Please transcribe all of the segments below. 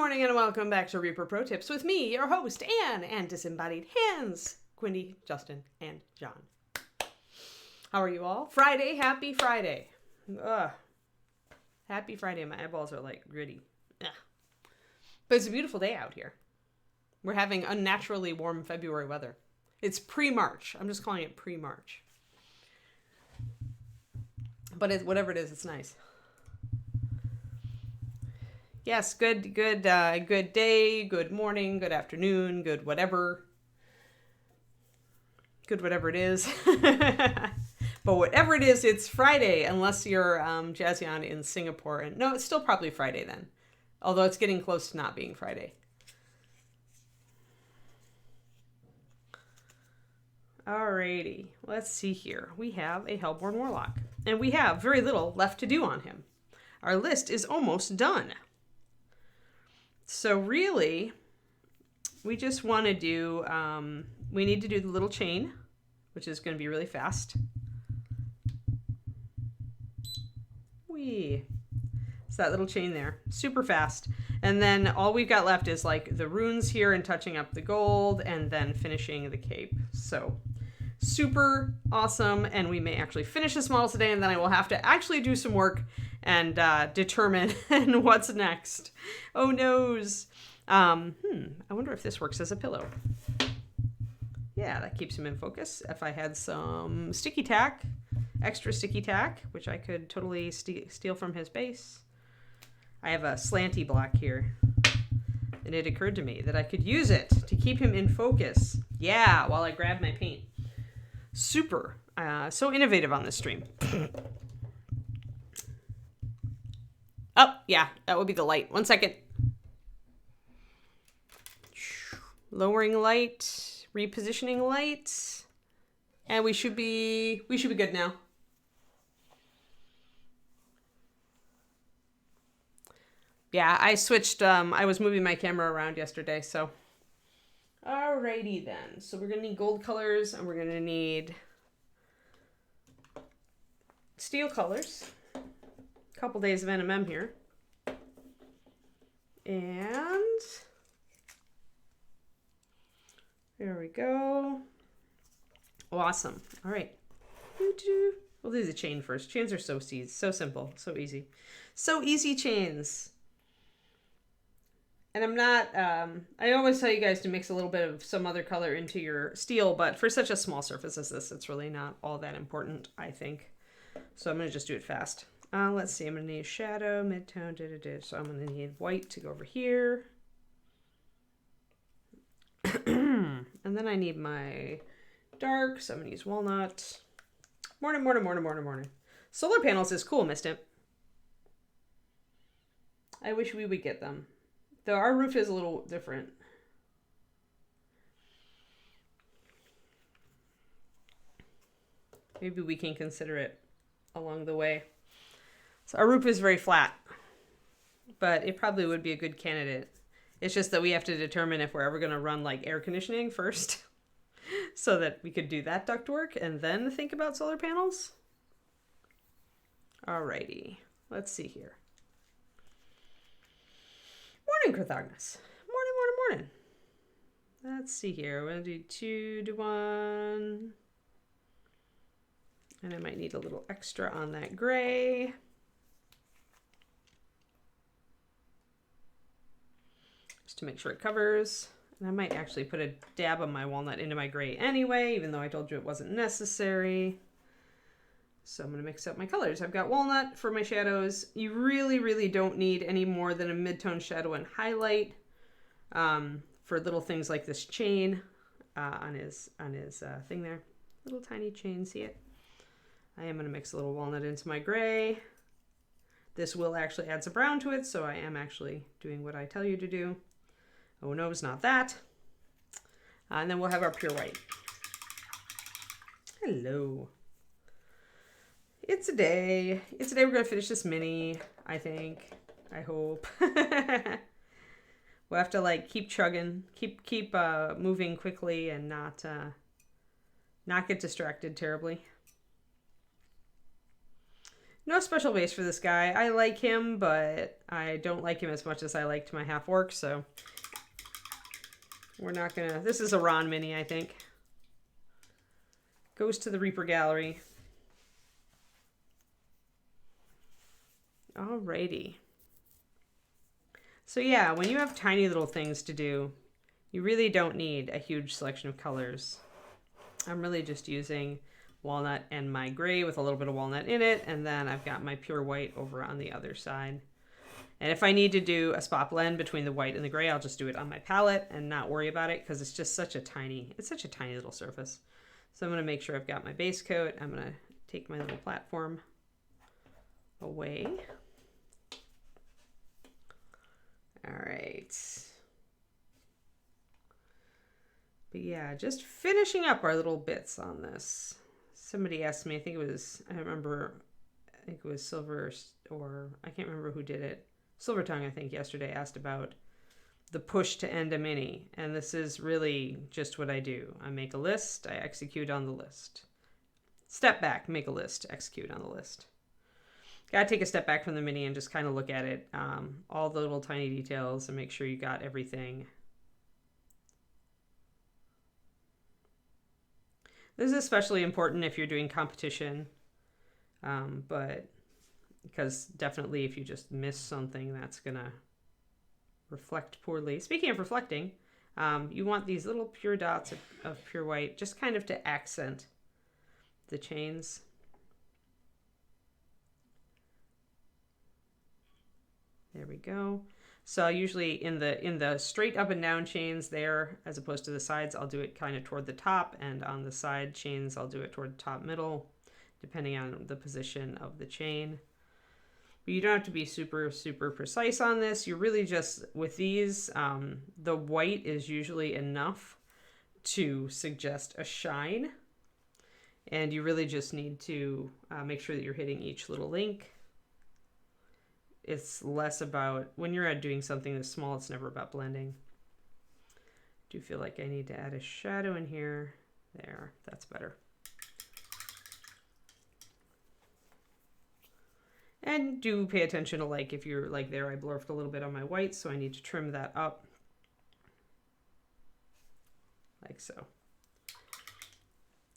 morning and welcome back to Reaper Pro Tips with me, your host, Anne, and disembodied hands, Quindy, Justin, and John. How are you all? Friday, happy Friday. Ugh. Happy Friday. My eyeballs are like gritty. Ugh. But it's a beautiful day out here. We're having unnaturally warm February weather. It's pre-March. I'm just calling it pre-March. But whatever it is, it's nice. Yes, good day, good morning, good afternoon, good whatever it is. But whatever it is, it's Friday, unless you're Jazzian in Singapore. And no, it's still probably Friday then, although it's getting close to not being Friday. Alrighty, let's see here. We have a Hellborn Warlock, and we have very little left to do on him. Our list is almost done. So really, we just want to do, we need to do the little chain, which is going to be really fast. Whee! It's that little chain there, super fast. And then all we've got left is like the runes here and touching up the gold and then finishing the cape. So super awesome. And we may actually finish this model today, and then I will have to actually do some work and determine what's next. Oh noes. I wonder if this works as a pillow. Yeah, that keeps him in focus. If I had some sticky tack, extra sticky tack, which I could totally steal from his base. I have a slanty block here, and it occurred to me that I could use it to keep him in focus. Yeah, while I grab my paint. Super. So innovative on this stream. Oh, yeah, that would be the light. 1 second. Lowering light, repositioning light, and we should be good now. Yeah, I switched, I was moving my camera around yesterday, so. Alrighty then. So we're gonna need gold colors, and we're gonna need steel colors. Couple days of NMM here. And there we go. Awesome. All right. We'll do the chain first. Chains are so simple, so easy. So easy chains. And I'm not, I always tell you guys to mix a little bit of some other color into your steel, but for such a small surface as this, it's really not all that important, I think. So I'm going to just do it fast. Let's see, I'm going to need shadow, midtone, so I'm going to need white to go over here. And then I need my dark, so I'm going to use walnut. Morning. Solar panels is cool, missed it. I wish we would get them. Though our roof is a little different. Maybe we can consider it along the way. So our roof is very flat, but it probably would be a good candidate. It's just that we have to determine if we're ever going to run like air conditioning first so that we could do that ductwork and then think about solar panels. Alrighty, let's see here. Morning, Carthagnus. Morning. Let's see here. We're going to do 2 to 1. And I might need a little extra on that gray. Just to make sure it covers. And I might actually put a dab of my walnut into my gray anyway, even though I told you it wasn't necessary. So I'm going to mix up my colors. I've got walnut for my shadows. You really don't need any more than a mid-tone shadow and highlight for little things like this chain on his thing there. Little tiny chain, see it? I am going to mix a little walnut into my gray. This will actually add some brown to it, so I am actually doing what I tell you to do. Oh no, it's not that. And then we'll have our pure white. Hello. It's a day. We're going to finish this mini, I think. I hope. We'll have to like keep chugging, keep moving quickly and not get distracted terribly. No special base for this guy. I like him, but I don't like him as much as I liked my half-orc, so we're not gonna... This is a Ron mini, I think. Goes to the Reaper Gallery. Alrighty. So yeah, when you have tiny little things to do, you really don't need a huge selection of colors. I'm really just using walnut and my gray with a little bit of walnut in it, and then I've got my pure white over on the other side. And if I need to do a spot blend between the white and the gray, I'll just do it on my palette and not worry about it, because it's just such a tiny little surface. So I'm going to make sure I've got my base coat. I'm going to take my little platform away. All right. But yeah, just finishing up our little bits on this. Somebody asked me, I think it was Silver, or I can't remember who did it. Silver Tongue, I think, yesterday asked about the push to end a mini. And this is really just what I do. I make a list, I execute on the list. Step back, make a list, execute on the list. Gotta take a step back from the mini and just kind of look at it, all the little tiny details, and make sure you got everything. This is especially important if you're doing competition, but because definitely if you just miss something, that's gonna reflect poorly. Speaking of reflecting, you want these little pure dots of pure white just kind of to accent the chains. There we go. So usually in the straight up and down chains there, as opposed to the sides, I'll do it kind of toward the top, and on the side chains, I'll do it toward the top middle, depending on the position of the chain. But you don't have to be super, super precise on this. You're really just, with these, the white is usually enough to suggest a shine. And you really just need to make sure that you're hitting each little link. It's less about, when you're doing something this small, it's never about blending. I do feel like I need to add a shadow in here. There, that's better. And do pay attention to, like, if you're like there, I blurfed a little bit on my white, so I need to trim that up. Like so.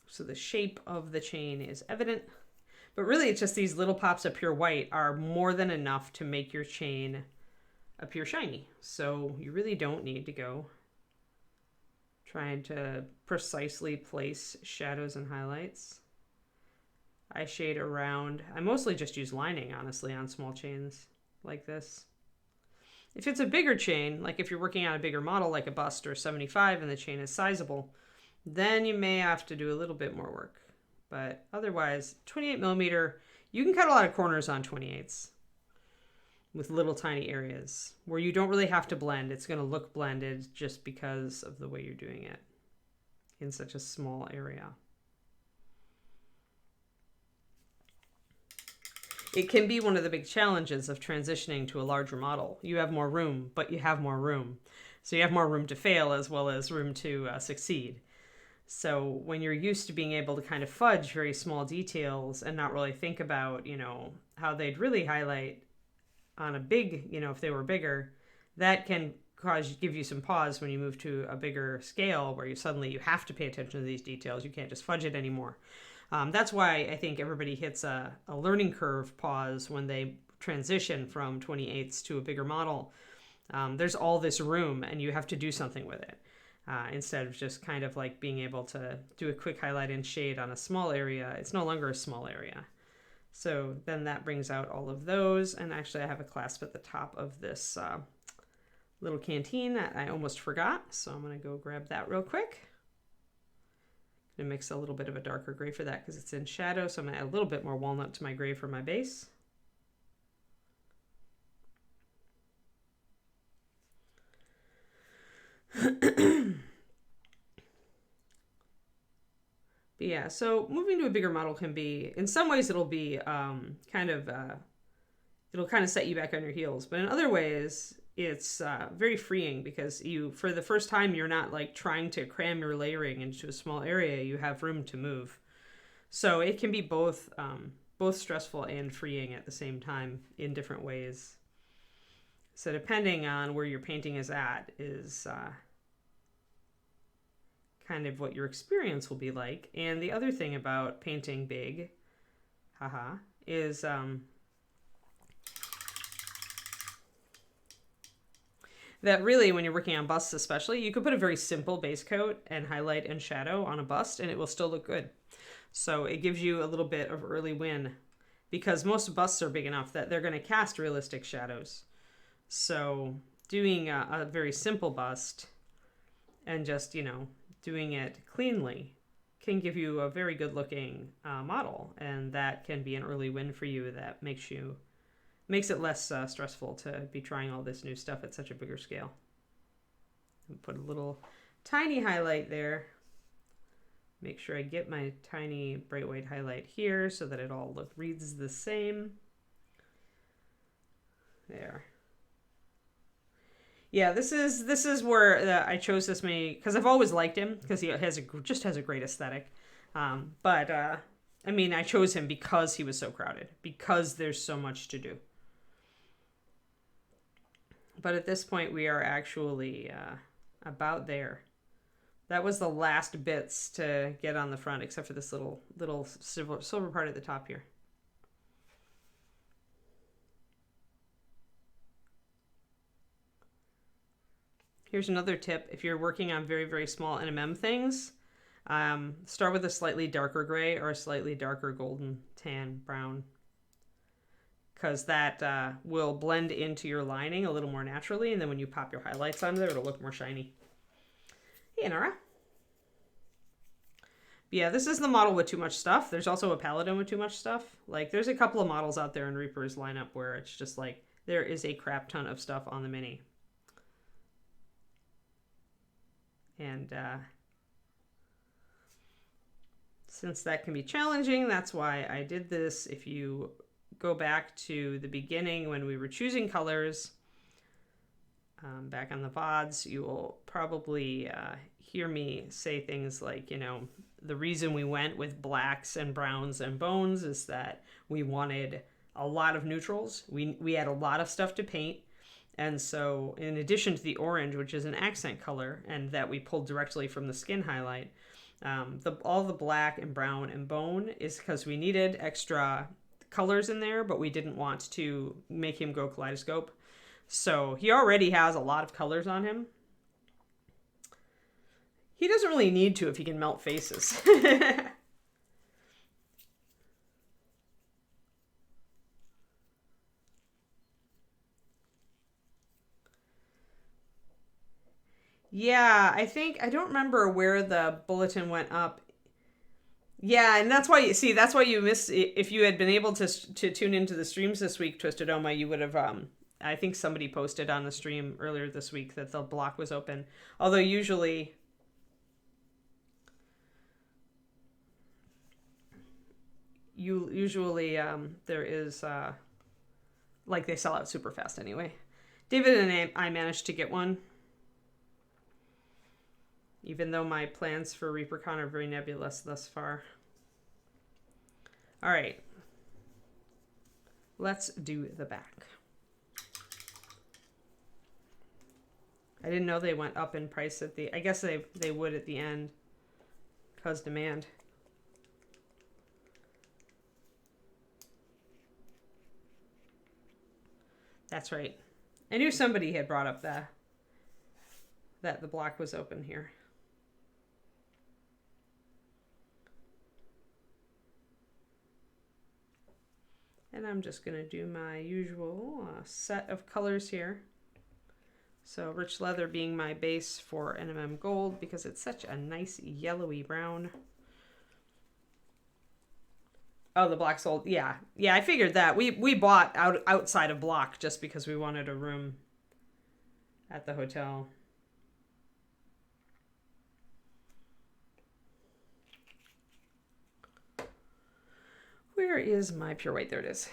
So the shape of the chain is evident. But really, it's just these little pops of pure white are more than enough to make your chain appear shiny. So you really don't need to go trying to precisely place shadows and highlights. I shade around. I mostly just use lining, honestly, on small chains like this. If it's a bigger chain, like if you're working on a bigger model like a bust or 75 and the chain is sizable, then you may have to do a little bit more work. But otherwise, 28 millimeter, you can cut a lot of corners on 28s with little tiny areas where you don't really have to blend. It's going to look blended just because of the way you're doing it in such a small area. It can be one of the big challenges of transitioning to a larger model. You have more room, but you have more room. So you have more room to fail as well as room to succeed. So when you're used to being able to kind of fudge very small details and not really think about, you know, how they'd really highlight on a big, you know, if they were bigger, that can give you some pause when you move to a bigger scale where you have to pay attention to these details. You can't just fudge it anymore. That's why I think everybody hits a learning curve pause when they transition from 28ths to a bigger model. There's all this room and you have to do something with it. Instead of just kind of like being able to do a quick highlight and shade on a small area, it's no longer a small area. So then that brings out all of those. And actually I have a clasp at the top of this little canteen that I almost forgot. So I'm going to go grab that real quick. I'm going to mix a little bit of a darker gray for that because it's in shadow. So I'm going to add a little bit more walnut to my gray for my base. But yeah, so moving to a bigger model can be, in some ways it'll be it'll kind of set you back on your heels, but in other ways it's very freeing because for the first time, you're not like trying to cram your layering into a small area. You have room to move. So it can be both both stressful and freeing at the same time in different ways. So depending on where your painting is at is kind of what your experience will be like. And the other thing about painting big, is that really when you're working on busts especially, you could put a very simple base coat and highlight and shadow on a bust and it will still look good. So it gives you a little bit of early win because most busts are big enough that they're going to cast realistic shadows. So doing a very simple bust and just, you know, doing it cleanly can give you a very good looking model. And that can be an early win for you that makes it less stressful to be trying all this new stuff at such a bigger scale. Put a little tiny highlight there. Make sure I get my tiny bright white highlight here so that it all reads the same. There. Yeah, this is where I chose this because I've always liked him because he just has a great aesthetic. But I mean, I chose him because he was so crowded, because there's so much to do. But at this point, we are actually about there. That was the last bits to get on the front, except for this little silver part at the top here. Here's another tip. If you're working on very, very small NMM things, start with a slightly darker gray or a slightly darker golden tan brown, because that will blend into your lining a little more naturally, and then when you pop your highlights onto there, it'll look more shiny. Hey, Nora. Yeah, this is the model with too much stuff. There's also a Paladin with too much stuff. Like, there's a couple of models out there in Reaper's lineup where it's just like, there is a crap ton of stuff on the mini. And since that can be challenging, that's why I did this. If you go back to the beginning when we were choosing colors, back on the VODs, you will probably hear me say things like, you know, the reason we went with blacks and browns and bones is that we wanted a lot of neutrals. We had a lot of stuff to paint. And so in addition to the orange, which is an accent color and that we pulled directly from the skin highlight, all the black and brown and bone is because we needed extra colors in there, but we didn't want to make him go kaleidoscope. So he already has a lot of colors on him. He doesn't really need to if he can melt faces. Yeah, I don't remember where the bulletin went up. Yeah, and that's why you missed, if you had been able to tune into the streams this week, Twisted Oma, you would have, I think somebody posted on the stream earlier this week that the block was open. Although usually there is, like, they sell out super fast anyway. David and I managed to get one, even though my plans for ReaperCon are very nebulous thus far. All right, let's do the back. I didn't know they went up in price at I guess they would at the end, cause demand. That's right. I knew somebody had brought up that the block was open here. And I'm just going to do my usual set of colors here. So rich leather being my base for NMM gold because it's such a nice yellowy brown. Oh, the block sold. Yeah, I figured that. We bought outside of block just because we wanted a room at the hotel. Where is my pure white? There it is.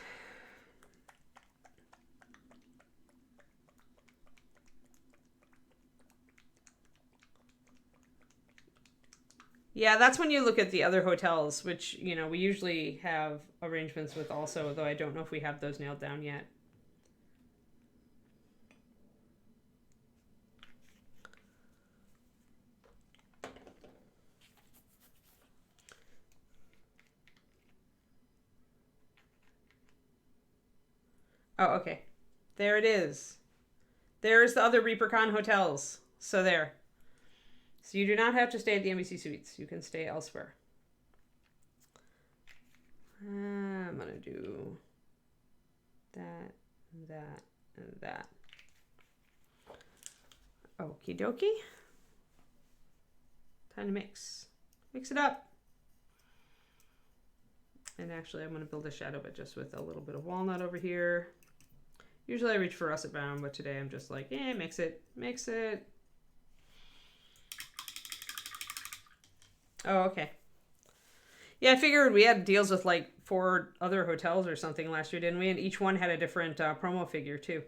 Yeah, that's when you look at the other hotels, which, you know, we usually have arrangements with also, though I don't know if we have those nailed down yet. Oh, okay. There it is. There's the other ReaperCon hotels. So there. So you do not have to stay at the Embassy Suites. You can stay elsewhere. I'm going to do that, that, and that. Okie dokie. Time to mix. Mix it up. And actually, I'm going to build a shadow, but just with a little bit of walnut over here. Usually I reach for russet brown, but today I'm just like, mix it, mix it. Oh, okay. Yeah, I figured we had deals with like 4 other hotels or something last year, didn't we? And each one had a different promo figure too.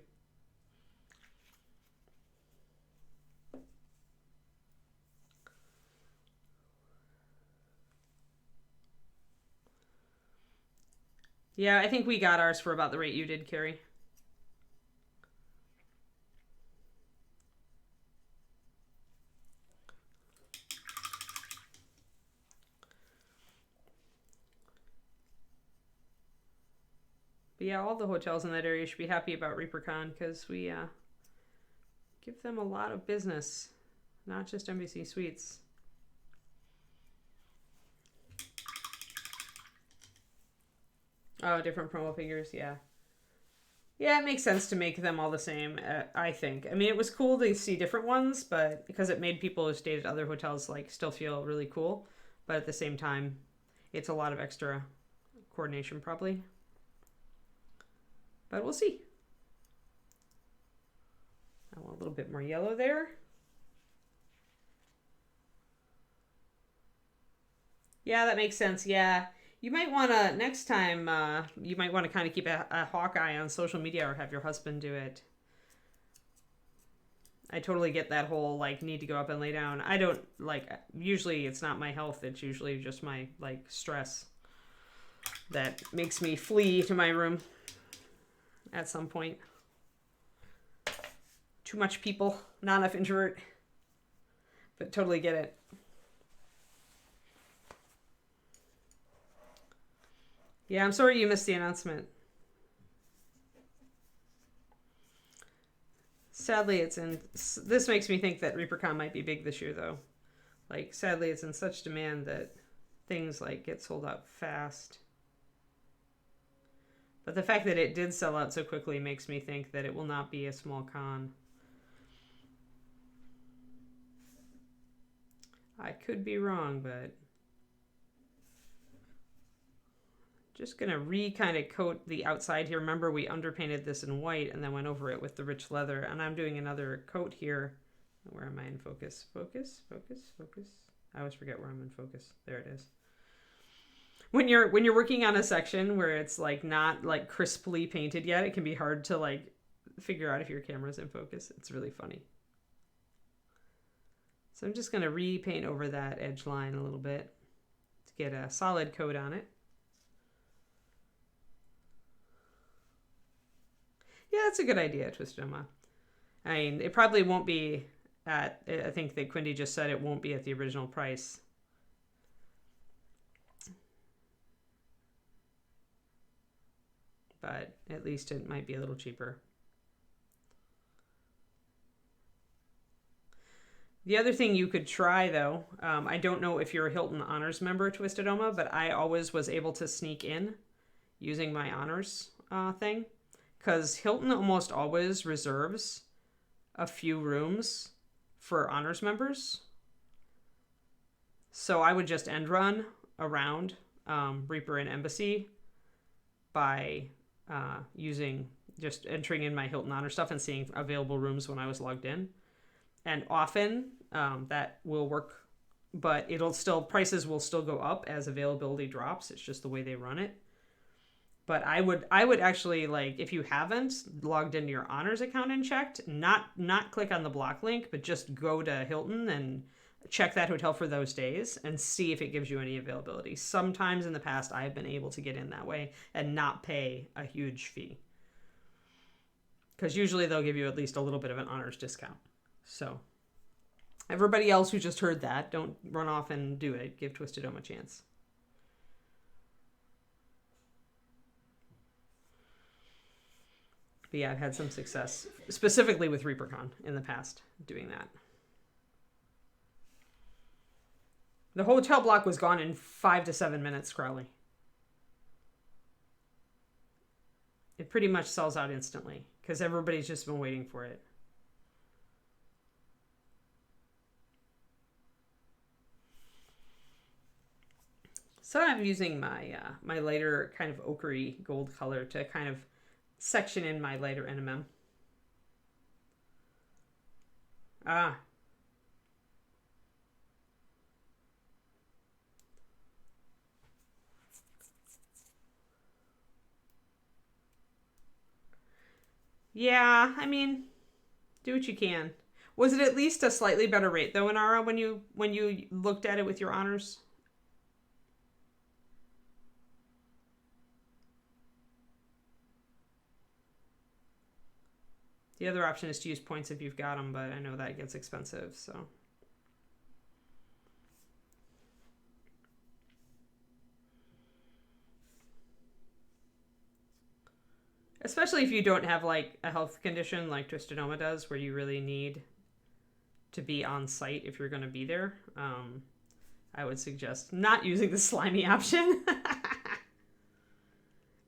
Yeah, I think we got ours for about the rate you did, Carrie. But yeah, all the hotels in that area should be happy about ReaperCon because we give them a lot of business, not just Embassy Suites. Oh, different promo figures, yeah. Yeah, it makes sense to make them all the same, I think. I mean, it was cool to see different ones, but because it made people who stayed at other hotels like still feel really cool. But at the same time, it's a lot of extra coordination probably. But we'll see. I want a little bit more yellow there. Yeah, that makes sense. Yeah. You might want to, next time, you might want to kind of keep a hawk eye on social media or have your husband do it. I totally get that whole, like, need to go up and lay down. I don't, like, usually it's not my health. It's usually just my, like, stress that makes me flee to my room at some point. Too much people, not enough introvert. But totally get it. Yeah, I'm sorry you missed the announcement. Sadly, it's in... This makes me think that ReaperCon might be big this year, though. Like, sadly, it's in such demand that things, like, get sold out fast. But the fact that it did sell out so quickly makes me think that it will not be a small con. I could be wrong, but... Just going to kind of coat the outside here. Remember, we underpainted this in white and then went over it with the rich leather. And I'm doing another coat here. Where am I in focus? Focus, focus, focus. I always forget where I'm in focus. There it is. When you're working on a section where it's like not like crisply painted yet, it can be hard to like figure out if your camera's in focus. It's really funny. So I'm just going to repaint over that edge line a little bit to get a solid coat on it. Yeah, that's a good idea, Twistoma. I mean, it probably won't be at, I think that Quindy just said it won't be at the original price. But at least it might be a little cheaper. The other thing you could try, though, I don't know if you're a Hilton Honors member, Twistedoma, but I always was able to sneak in using my Honors thing. Because Hilton almost always reserves a few rooms for Honors members. So I would just end run around Reaper and Embassy by just entering in my Hilton Honor stuff and seeing available rooms when I was logged in. And often that will work, but prices will still go up as availability drops. It's just the way they run it. But I would actually, like, if you haven't logged into your Honors account and checked, not click on the block link, but just go to Hilton and check that hotel for those days and see if it gives you any availability. Sometimes in the past, I have been able to get in that way and not pay a huge fee. Because usually they'll give you at least a little bit of an honors discount. So everybody else who just heard that, don't run off and do it. Give Twisted Dome a chance. But yeah, I've had some success, specifically with ReaperCon in the past, doing that. The hotel block was gone in 5 to 7 minutes, Crowley. It pretty much sells out instantly because everybody's just been waiting for it. So I'm using my my lighter kind of ochre gold color to kind of section in my lighter NMM. Ah. Yeah, I mean, do what you can. Was it at least a slightly better rate though, Inara, when you looked at it with your honors? The other option is to use points if you've got them, but I know that gets expensive, so. Especially if you don't have like a health condition like Twistedoma does, where you really need to be on site if you're going to be there. I would suggest not using the slimy option.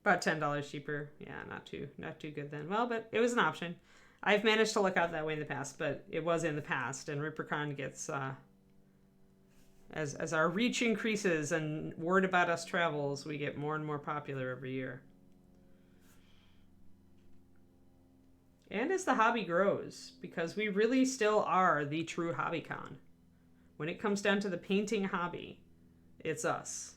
About $10 cheaper. Yeah, not too good then. Well, but it was an option. I've managed to look out that way in the past, but it was in the past, and ReaperCon gets as our reach increases and word about us travels, we get more and more popular every year. And as the hobby grows, because we really still are the true hobby con. When it comes down to the painting hobby, it's us.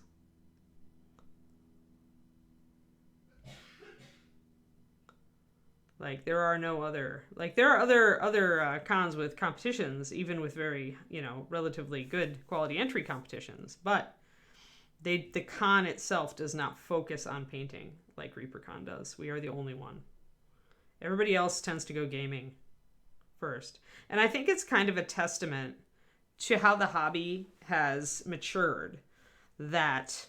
Like there are no other, like there are other cons with competitions, even with very, relatively good quality entry competitions, but the con itself does not focus on painting like ReaperCon does. We are the only one. Everybody else tends to go gaming first. And I think it's kind of a testament to how the hobby has matured that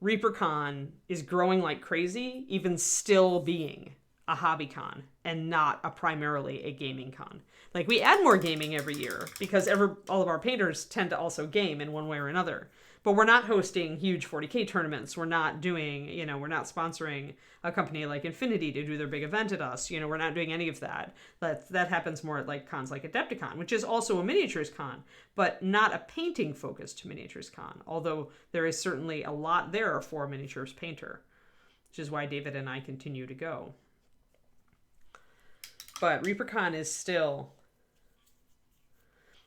ReaperCon is growing like crazy, even still being a hobby con and not primarily a gaming con. Like we add more gaming every year because all of our painters tend to also game in one way or another. But we're not hosting huge 40K tournaments. We're not doing, we're not sponsoring a company like Infinity to do their big event at us. We're not doing any of that. That happens more at like cons like Adepticon, which is also a miniatures con, but not a painting focused miniatures con. Although there is certainly a lot there for a miniatures painter, which is why David and I continue to go. But ReaperCon is still...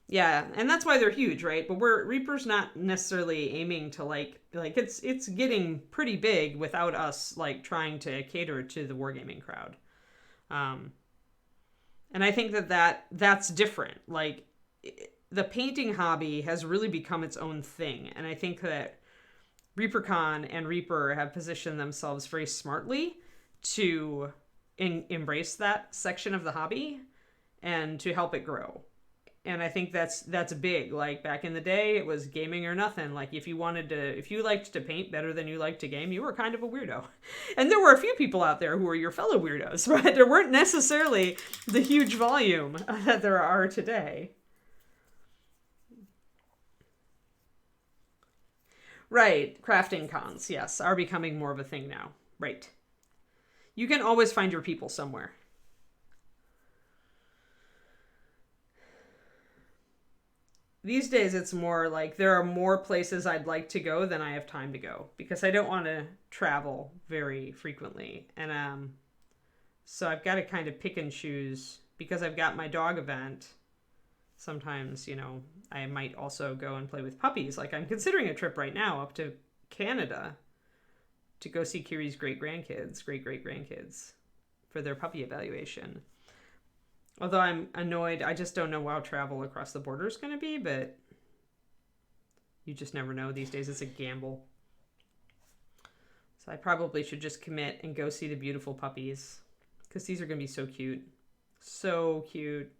Yeah, and that's why they're huge, right? But Reaper's not necessarily aiming to like it's getting pretty big without us like trying to cater to the wargaming crowd. And I think that's different. Like the painting hobby has really become its own thing, and I think that ReaperCon and Reaper have positioned themselves very smartly to embrace that section of the hobby and to help it grow. And I think that's big. Like back in the day, it was gaming or nothing. Like if you liked to paint better than you liked to game, you were kind of a weirdo. And there were a few people out there who were your fellow weirdos, right? There weren't necessarily the huge volume that there are today. Right, crafting cons, yes, are becoming more of a thing now. Right. You can always find your people somewhere. These days, it's more like there are more places I'd like to go than I have time to go because I don't want to travel very frequently. And so I've got to kind of pick and choose because I've got my dog event. Sometimes, I might also go and play with puppies. Like I'm considering a trip right now up to Canada to go see Kiri's great-great-grandkids for their puppy evaluation. Although I'm annoyed, I just don't know how travel across the border is going to be, but you just never know these days. It's a gamble. So I probably should just commit and go see the beautiful puppies, because these are going to be so cute. So cute.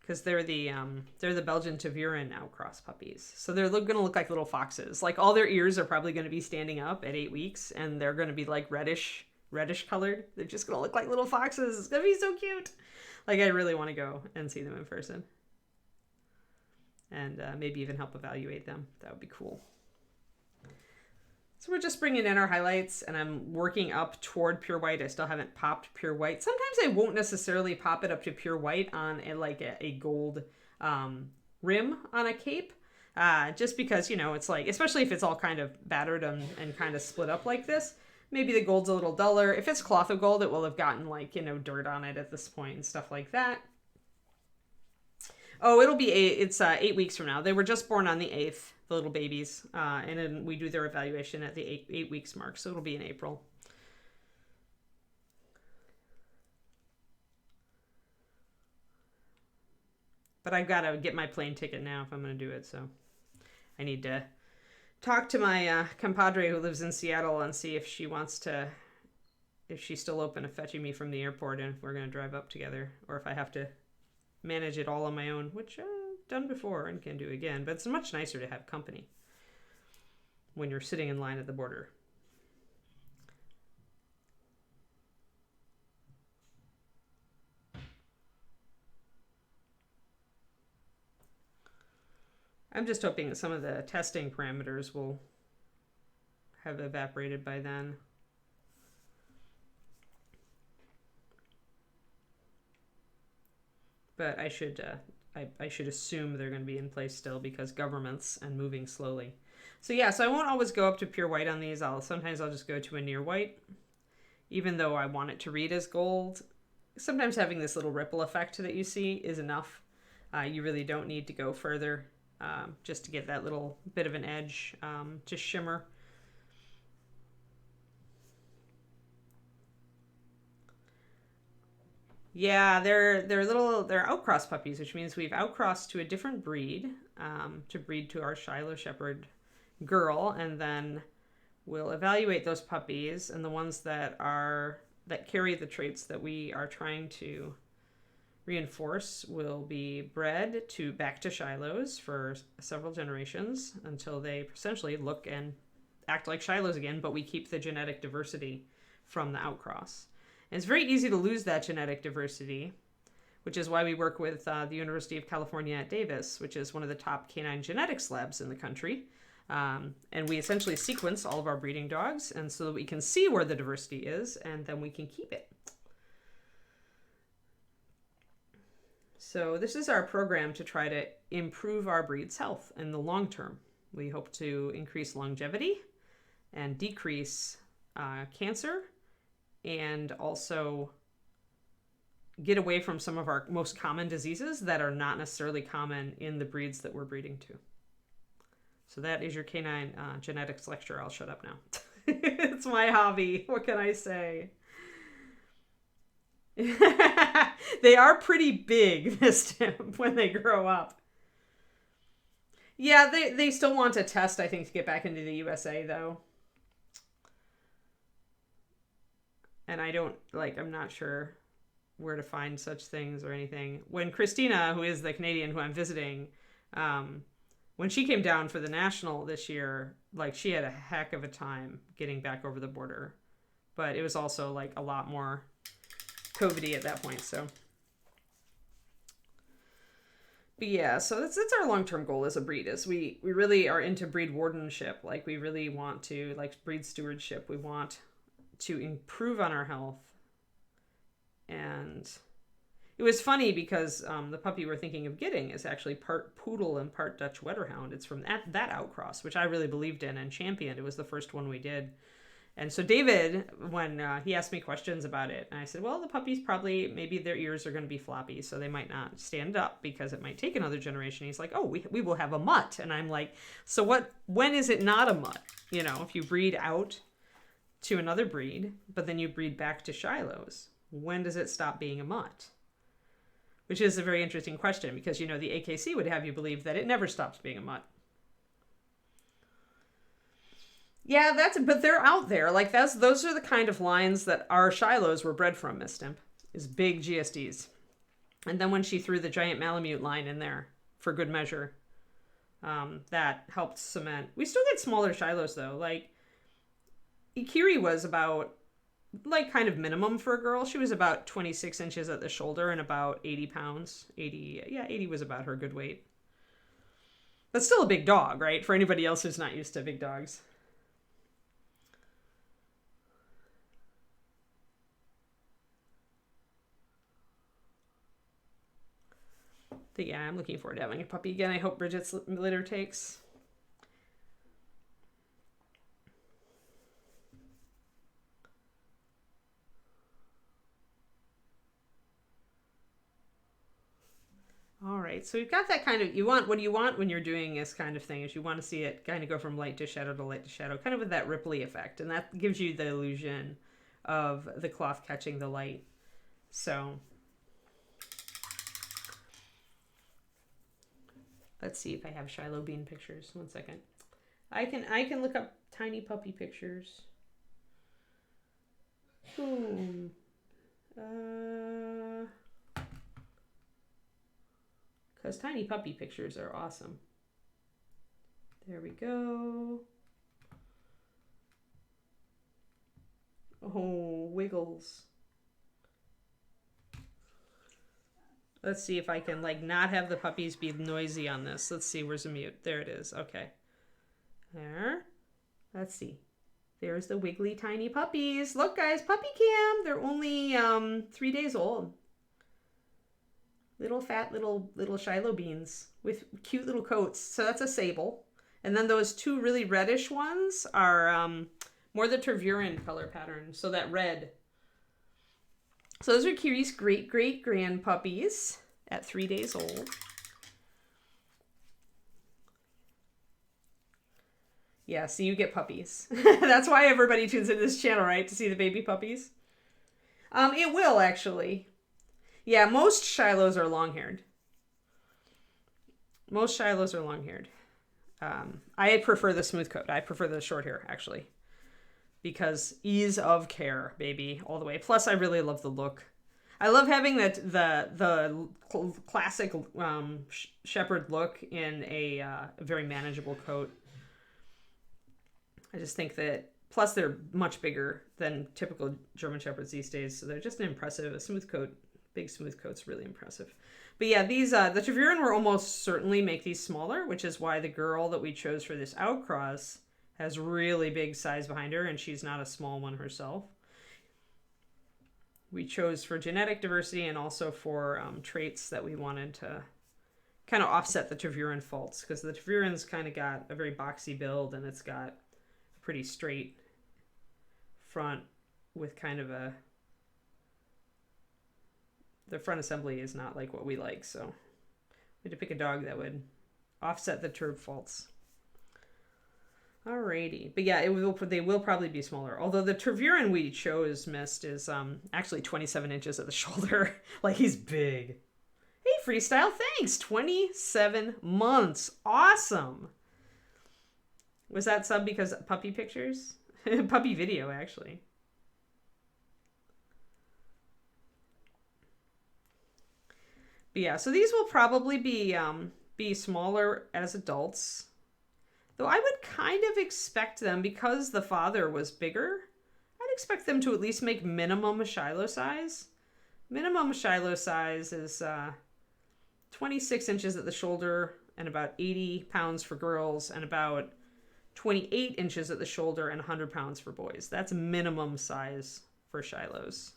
Because they're the Belgian Tervuren outcross puppies. So they're going to look like little foxes. Like all their ears are probably going to be standing up at 8 weeks, and they're going to be like reddish colored. They're just going to look like little foxes. It's going to be so cute. Like I really want to go and see them in person. And maybe even help evaluate them. That would be cool. So we're just bringing in our highlights, and I'm working up toward pure white. I still haven't popped pure white. Sometimes I won't necessarily pop it up to pure white on a gold rim on a cape. Just because, it's like, especially if it's all kind of battered and kind of split up like this, maybe the gold's a little duller. If it's cloth of gold, it will have gotten dirt on it at this point and stuff like that. Oh, it's 8 weeks from now. They were just born on the 8th, the little babies. And then we do their evaluation at the 8 weeks mark. So it'll be in April. But I've got to get my plane ticket now if I'm going to do it. So I need to talk to my compadre who lives in Seattle and see if she's still open to fetching me from the airport and if we're going to drive up together, or if I have to manage it all on my own, which I've done before and can do again. But it's much nicer to have company when you're sitting in line at the border. I'm just hoping that some of the testing parameters will have evaporated by then. But I should assume they're going to be in place still, because governments and moving slowly. So yeah, so I won't always go up to pure white on these. Sometimes I'll just go to a near white, even though I want it to read as gold. Sometimes having this little ripple effect that you see is enough. You really don't need to go further, just to get that little bit of an edge, to shimmer. Yeah, they're outcross puppies, which means we've outcrossed to a different breed, to breed to our Shiloh Shepherd girl, and then we'll evaluate those puppies, and the ones that carry the traits that we are trying to reinforce will be bred back to Shilohs for several generations until they essentially look and act like Shilohs again, but we keep the genetic diversity from the outcross. And it's very easy to lose that genetic diversity, which is why we work with the University of California at Davis, which is one of the top canine genetics labs in the country. And we essentially sequence all of our breeding dogs, and so that we can see where the diversity is, and then we can keep it. So this is our program to try to improve our breed's health in the long term. We hope to increase longevity and decrease cancer, and also get away from some of our most common diseases that are not necessarily common in the breeds that we're breeding to. So that is your canine genetics lecture. I'll shut up now. It's my hobby. What can I say? They are pretty big when they grow up. Yeah, they still want to test, I think, to get back into the USA, though. And I'm not sure where to find such things or anything. When Christina, who is the Canadian who I'm visiting, when she came down for the National this year, she had a heck of a time getting back over the border. But it was also a lot more COVID-y at that point, so. But yeah, so that's our long-term goal as a breed, is we really are into breed wardenship. We really want to, breed stewardship. We want to improve on our health. And it was funny because the puppy we're thinking of getting is actually part poodle and part Dutch Wetterhound. It's from that outcross, which I really believed in and championed. It was the first one we did. And so David, when he asked me questions about it, and I said, well, the puppies maybe their ears are going to be floppy, so they might not stand up because it might take another generation. He's like, oh, we will have a mutt. And I'm like, so when is it not a mutt? If you breed out to another breed, but then you breed back to Shilohs, when does it stop being a mutt? Which is a very interesting question because, you know, the AKC would have you believe that it never stops being a mutt. Yeah, but they're out there. Like, those are the kind of lines that our Shilohs were bred from, Miss Stimp, is big GSDs. And then when she threw the giant Malamute line in there for good measure, that helped cement. We still get smaller Shilohs, though. Like, Ikiri was about, like, kind of minimum for a girl. She was about 26 inches at the shoulder and about 80 pounds. 80 was about her good weight. But still a big dog, right? For anybody else who's not used to big dogs. But yeah, I'm looking forward to having a puppy again. I hope Bridget's litter takes. All right, so we've got that kind of, what you want when you're doing this kind of thing is you want to see it kind of go from light to shadow to light to shadow, kind of with that ripply effect. And that gives you the illusion of the cloth catching the light. So let's see if I have Shiloh bean pictures. One second. I can look up tiny puppy pictures. Boom. Because tiny puppy pictures are awesome. There we go. Oh, Wiggles. Let's see if I can, like, not have the puppies be noisy on this. Let's see, where's the mute? There it is. Okay. There. Let's see. There's the wiggly tiny puppies. Look, guys, puppy cam. They're only 3 days old. Little fat little Shiloh beans with cute little coats. So that's a sable. And then those two really reddish ones are more the Tervuren color pattern. So that red. So those are Kiri's great-great-grand puppies at 3 days old. Yeah, so you get puppies. That's why everybody tunes into this channel, right? To see the baby puppies. It will, actually. Yeah, most Shilohs are long-haired. Most Shilohs are long-haired. I prefer the smooth coat. I prefer the short hair, actually. Because ease of care, baby, all the way. Plus, I really love the look. I love having the classic shepherd look in a very manageable coat. I just think that, plus they're much bigger than typical German shepherds these days, so they're just impressive. A smooth coat, big smooth coat's really impressive. But yeah, these the Tervuren will almost certainly make these smaller, which is why the girl that we chose for this outcross has really big size behind her, and she's not a small one herself. We chose for genetic diversity and also for traits that we wanted to kind of offset the Tervuren faults, because the Tervuren's kind of got a very boxy build, and it's got a pretty straight front with kind of a... The front assembly is not like what we like, so we had to pick a dog that would offset the Terv faults. Alrighty. But yeah, they will probably be smaller. Although the Tervuren we chose, Mist, is actually 27 inches at the shoulder. Like, he's big. Hey, Freestyle, thanks! 27 months. Awesome! Was that sub because puppy pictures? Puppy video, actually. But yeah, so these will probably be smaller as adults. Though I would kind of expect them, because the father was bigger, I'd expect them to at least make minimum Shiloh size. Minimum Shiloh size is 26 inches at the shoulder and about 80 pounds for girls and about 28 inches at the shoulder and 100 pounds for boys. That's minimum size for Shilohs.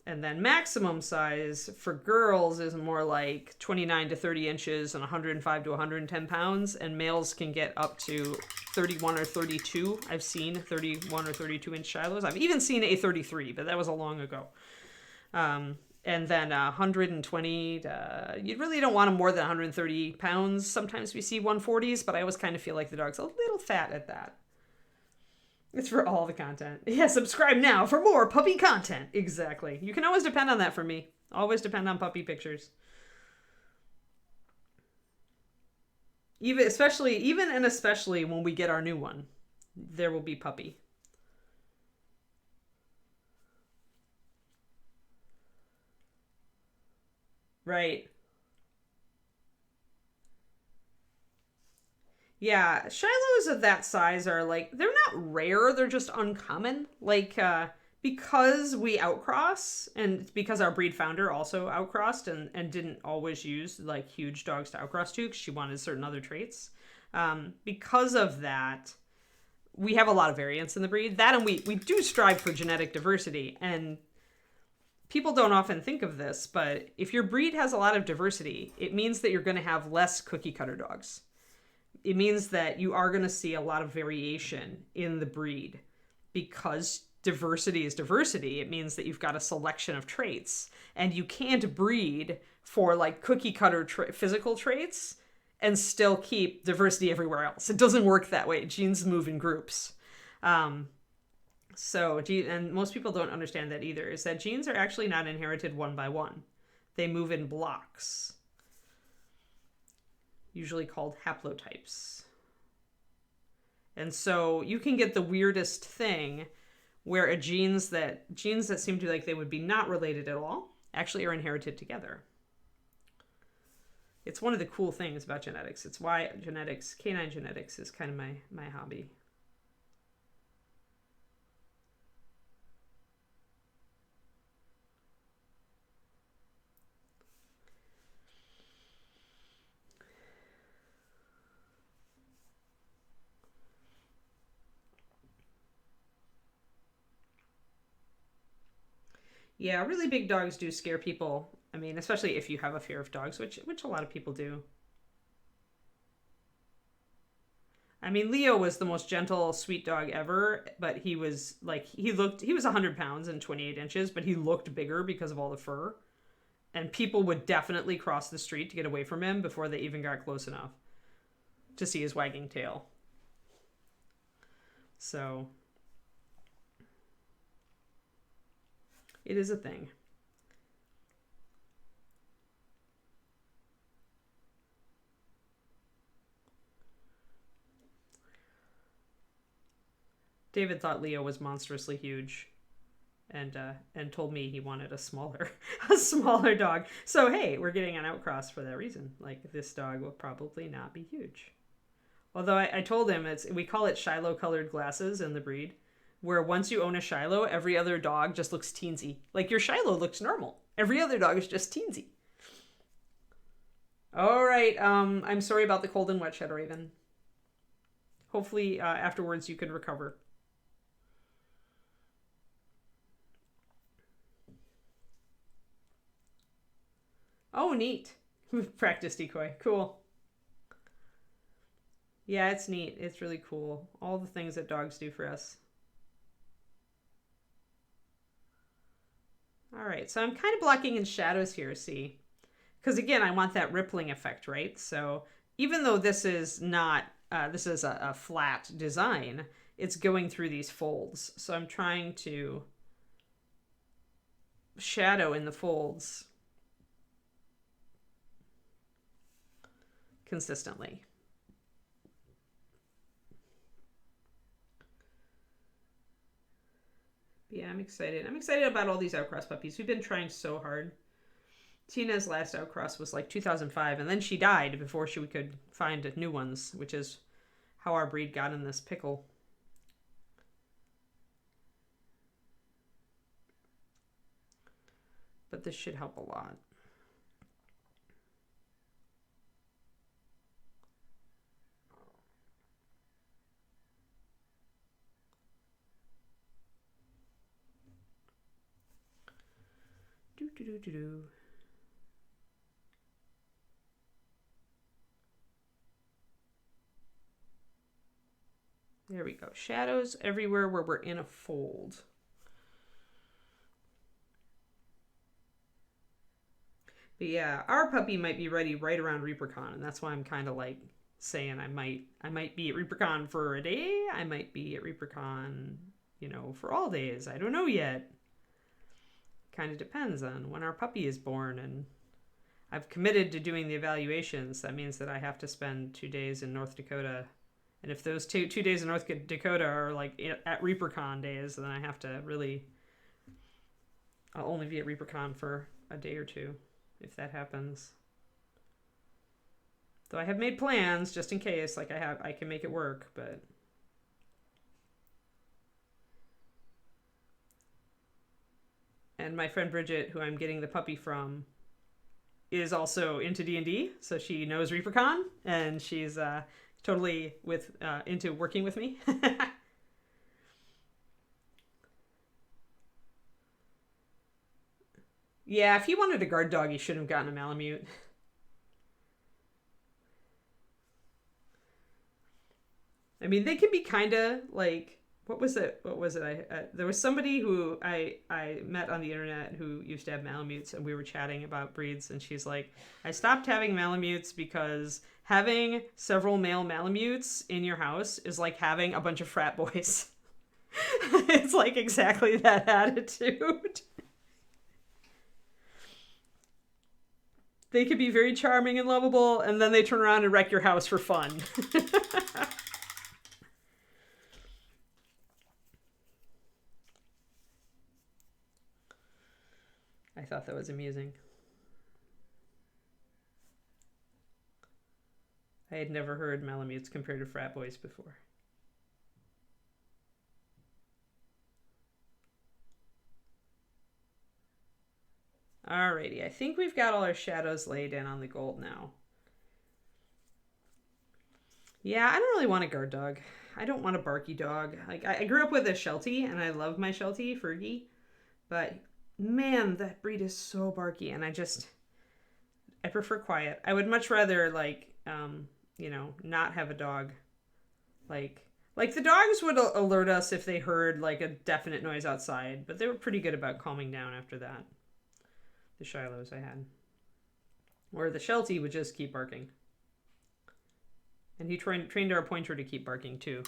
And then maximum size for girls is more like 29 to 30 inches and 105 to 110 pounds. And males can get up to 31 or 32. I've seen 31 or 32 inch Shilohs. I've even seen a 33, but that was a long ago. And then 120 to, you really don't want them more than 130 pounds. Sometimes we see 140s, but I always kind of feel like the dog's a little fat at that. It's for all the content. Yeah, subscribe now for more puppy content. Exactly. You can always depend on that from me. Always depend on puppy pictures. Even and especially when we get our new one, there will be puppy. Right. Yeah, Shilohs of that size are like, they're not rare, they're just uncommon. Like, because we outcross, and because our breed founder also outcrossed and didn't always use like huge dogs to outcross to because she wanted certain other traits. Because of that, we have a lot of variance in the breed. That, and we do strive for genetic diversity. And people don't often think of this, but if your breed has a lot of diversity, it means that you're going to have less cookie cutter dogs. It means that you are going to see a lot of variation in the breed. Because diversity is diversity, it means that you've got a selection of traits, and you can't breed for like cookie cutter physical traits and still keep diversity everywhere else. It doesn't work that way. Genes move in groups. And most people don't understand that either, is that genes are actually not inherited one by one. They move in blocks, usually called haplotypes. And so you can get the weirdest thing where genes that seem to like they would be not related at all actually are inherited together. It's one of the cool things about genetics. It's why canine genetics is kind of my hobby. Yeah, really big dogs do scare people. I mean, especially if you have a fear of dogs, which a lot of people do. I mean, Leo was the most gentle, sweet dog ever, but he was 100 pounds and 28 inches, but he looked bigger because of all the fur. And people would definitely cross the street to get away from him before they even got close enough to see his wagging tail. So it is a thing. David thought Leo was monstrously huge, and told me he wanted a smaller dog. So hey, we're getting an outcross for that reason. Like, this dog will probably not be huge. Although I told him we call it Shiloh colored glasses in the breed, where once you own a Shiloh, every other dog just looks teensy. Like, your Shiloh looks normal. Every other dog is just teensy. All right. I'm sorry about the cold and wet, Shadow Raven. Hopefully, afterwards you can recover. Oh, neat. Practice decoy. Cool. Yeah, it's neat. It's really cool. All the things that dogs do for us. All right, so I'm kind of blocking in shadows here, see? Because again, I want that rippling effect, right? So even though this is not, this is a flat design, it's going through these folds. So I'm trying to shadow in the folds consistently. Yeah, I'm excited. I'm excited about all these outcross puppies. We've been trying so hard. Tina's last outcross was like 2005, and then she died before she could find new ones, which is how our breed got in this pickle. But this should help a lot. Do. There we go. Shadows everywhere where we're in a fold. But yeah, our puppy might be ready right around ReaperCon, and that's why I'm kind of like saying I might be at ReaperCon for a day. I might be at ReaperCon, you know, for all days. I don't know yet. Kind of depends on when our puppy is born, and I've committed to doing the evaluations. That means that I have to spend 2 days in North Dakota. And if those two days in North Dakota are like at ReaperCon days, then I have to really, I'll only be at ReaperCon for a day or two if that happens. Though I have made plans just in case, like I can make it work, but and my friend Bridget, who I'm getting the puppy from, is also into D&D, so she knows ReaperCon, and she's totally into working with me. Yeah, if he wanted a guard dog, he should have gotten a Malamute. I mean, they can be kind of like, what was it? There was somebody who I met on the internet who used to have Malamutes, and we were chatting about breeds, and she's like, I stopped having Malamutes because having several male Malamutes in your house is like having a bunch of frat boys. It's like exactly that attitude. They could be very charming and lovable, and then they turn around and wreck your house for fun. I thought that was amusing. I had never heard Malamutes compared to frat boys before. Alrighty, I think we've got all our shadows laid in on the gold now. Yeah, I don't really want a guard dog. I don't want a barky dog. Like I grew up with a Sheltie, and I love my Sheltie, Fergie, but man, that breed is so barky, and I prefer quiet. I would much rather not have a dog. Like the dogs would alert us if they heard like a definite noise outside, but they were pretty good about calming down after that. The Shilohs I had. Or the Sheltie would just keep barking. And he trained our pointer to keep barking too.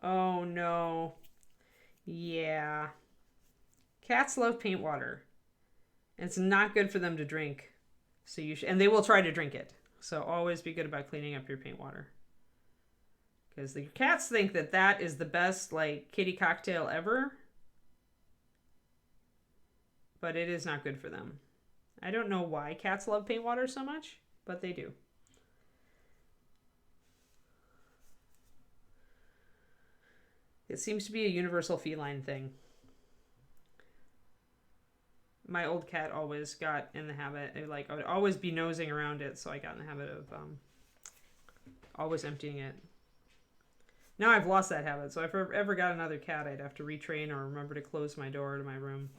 Oh no. Yeah. Cats love paint water. It's not good for them to drink. So and they will try to drink it. So always be good about cleaning up your paint water. Because the cats think that is the best like kitty cocktail ever. But it is not good for them. I don't know why cats love paint water so much, but they do. It seems to be a universal feline thing. My old cat always got in the habit, I would always be nosing around it, so I got in the habit of always emptying it. Now I've lost that habit, so if I ever got another cat, I'd have to retrain or remember to close my door to my room.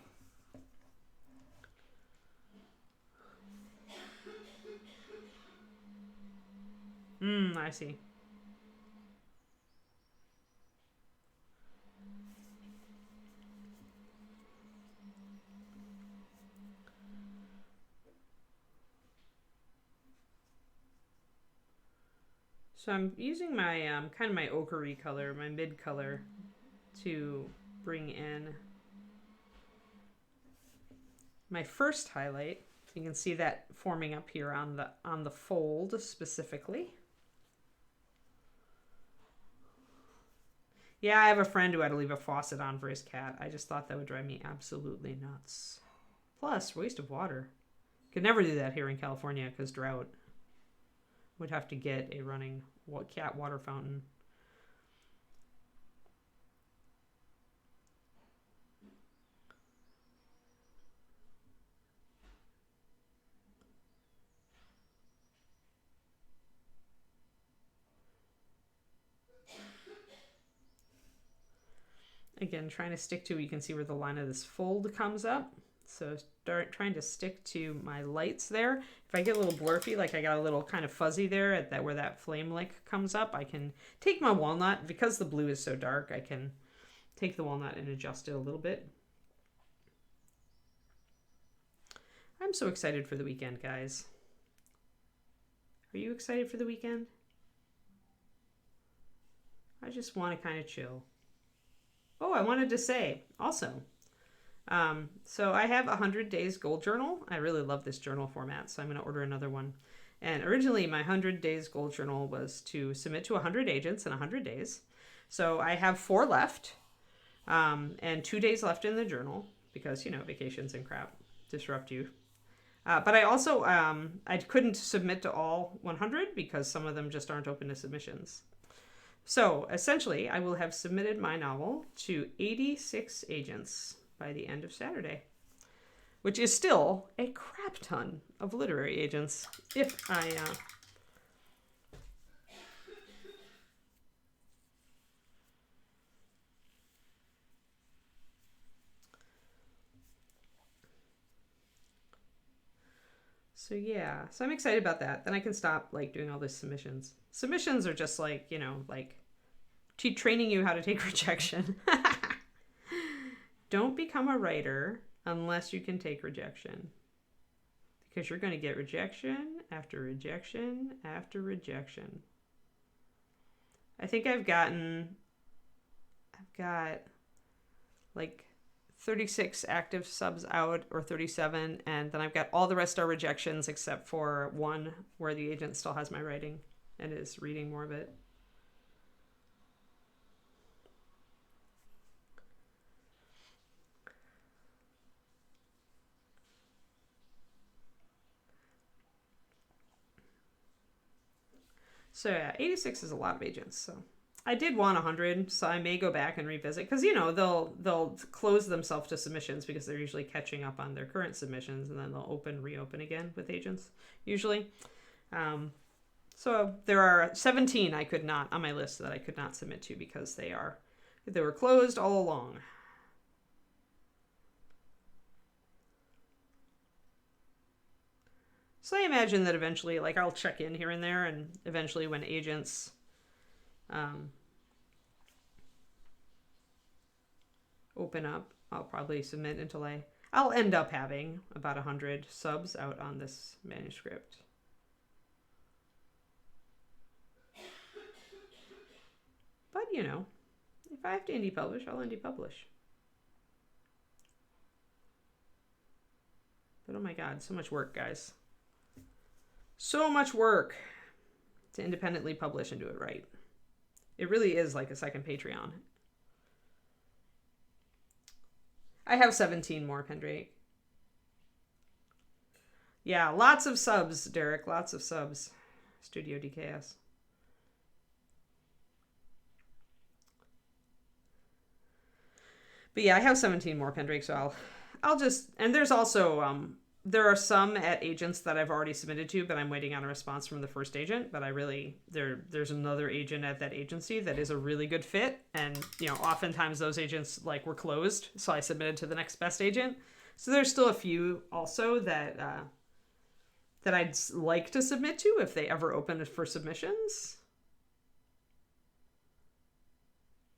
I see. So I'm using my kind of my ochre color, my mid color, to bring in my first highlight. You can see that forming up here on the fold specifically. Yeah, I have a friend who had to leave a faucet on for his cat. I just thought that would drive me absolutely nuts. Plus, waste of water. Could never do that here in California because drought. Would have to get a running cat water fountain. Again, trying to stick to, you can see where the line of this fold comes up. So start trying to stick to my lights there. If I get a little blurfy, like I got a little kind of fuzzy there at that where that flame lick comes up, I can take my walnut. Because the blue is so dark, I can take the walnut and adjust it a little bit. I'm so excited for the weekend, guys. Are you excited for the weekend? I just want to kind of chill. Oh, I wanted to say also, so I have 100 Days Gold Journal. I really love this journal format, so I'm going to order another one. And originally, my 100 Days Gold Journal was to submit to 100 agents in 100 days. So I have 4 left, and 2 days left in the journal because, you know, vacations and crap disrupt you. But I also, I couldn't submit to all 100 because some of them just aren't open to submissions. So essentially, I will have submitted my novel to 86 agents by the end of Saturday, which is still a crap ton of literary agents. If I, So yeah, so I'm excited about that. Then I can stop like doing all these submissions. Submissions are just like, you know, like training you how to take rejection. Don't become a writer unless you can take rejection. Because you're going to get rejection after rejection after rejection. I think I've got like 36 active subs out, or 37, and then I've got all the rest are rejections except for one where the agent still has my writing and is reading more of it. So yeah, 86 is a lot of agents. So I did want 100, so I may go back and revisit, because, you know, they'll close themselves to submissions because they're usually catching up on their current submissions, and then they'll reopen again with agents usually. So there are 17 I could not on my list that I could not submit to because they were closed all along. So I imagine that eventually, like, I'll check in here and there, and eventually when agents open up, I'll probably submit until I'll end up having about 100 subs out on this manuscript. But, you know, if I have to indie publish, I'll indie publish. But oh my god, so much work, guys. So much work to independently publish and do it right. It really is like a second Patreon. I have 17 more, Pendrake. Yeah, lots of subs, Derek. Lots of subs. Studio DKS. But yeah, I have 17 more, Pendrake, so I'll just... And there's also... there are some at agents that I've already submitted to, but I'm waiting on a response from the first agent. But there's another agent at that agency that is a really good fit. And, you know, oftentimes those agents like were closed. So I submitted to the next best agent. So there's still a few also that I'd like to submit to if they ever open for submissions.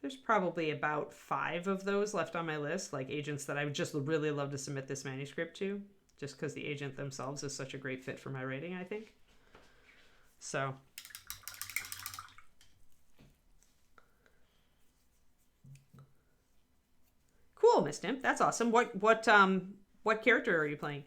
There's probably about 5 of those left on my list, like agents that I would just really love to submit this manuscript to. Just because the agent themselves is such a great fit for my writing, I think. So. Cool, Miss Dimp. That's awesome. What character are you playing?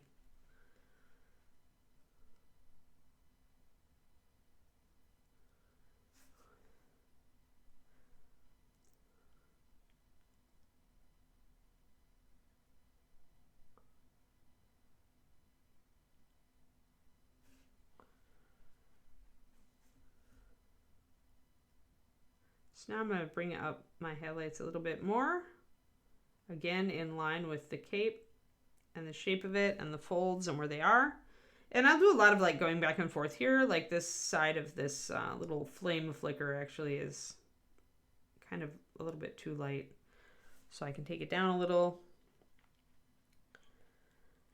So now I'm going to bring up my highlights a little bit more. Again, in line with the cape and the shape of it and the folds and where they are. And I'll do a lot of like going back and forth here. Like this side of this little flame flicker actually is kind of a little bit too light. So I can take it down a little.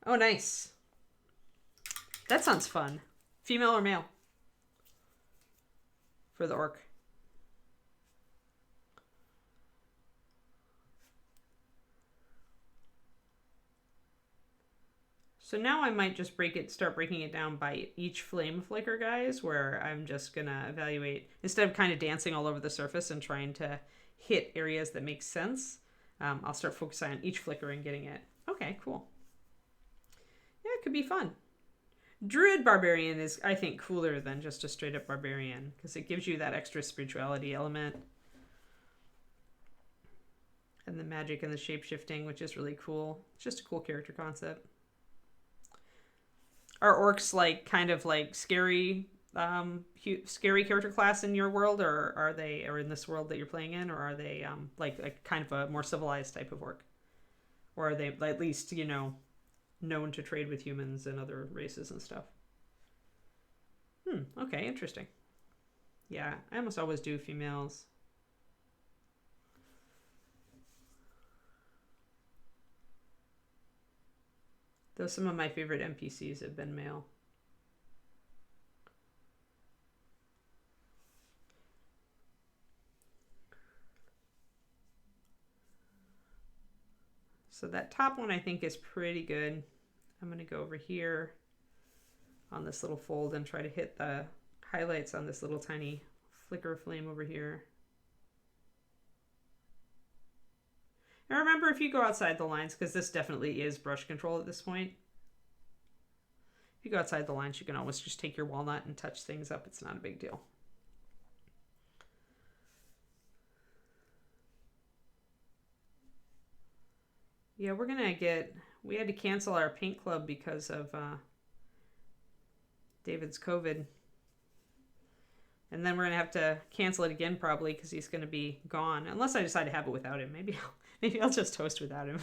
Oh, nice. That sounds fun. Female or male? For the orc. So now I might just start breaking it down by each flame flicker, guys, where I'm just gonna evaluate, instead of kind of dancing all over the surface and trying to hit areas that make sense, I'll start focusing on each flicker and getting it. Okay, cool. Yeah, it could be fun. Druid Barbarian is, I think, cooler than just a straight up Barbarian, because it gives you that extra spirituality element. And the magic and the shape-shifting, which is really cool. It's just a cool character concept. Are orcs like kind of like scary character class in your world, or are they, or in this world that you're playing in, or are they like kind of a more civilized type of orc, or are they at least, you know, known to trade with humans and other races and stuff? Okay, interesting. Yeah, I almost always do females. Though some of my favorite NPCs have been male. So that top one I think is pretty good. I'm going to go over here on this little fold and try to hit the highlights on this little tiny flicker flame over here. And remember, if you go outside the lines, because this definitely is brush control at this point, if you go outside the lines, you can always just take your walnut and touch things up. It's not a big deal. Yeah, we had to cancel our paint club because of David's COVID. And then we're going to have to cancel it again probably because he's going to be gone. Unless I decide to have it without him. Maybe I'll just host without him.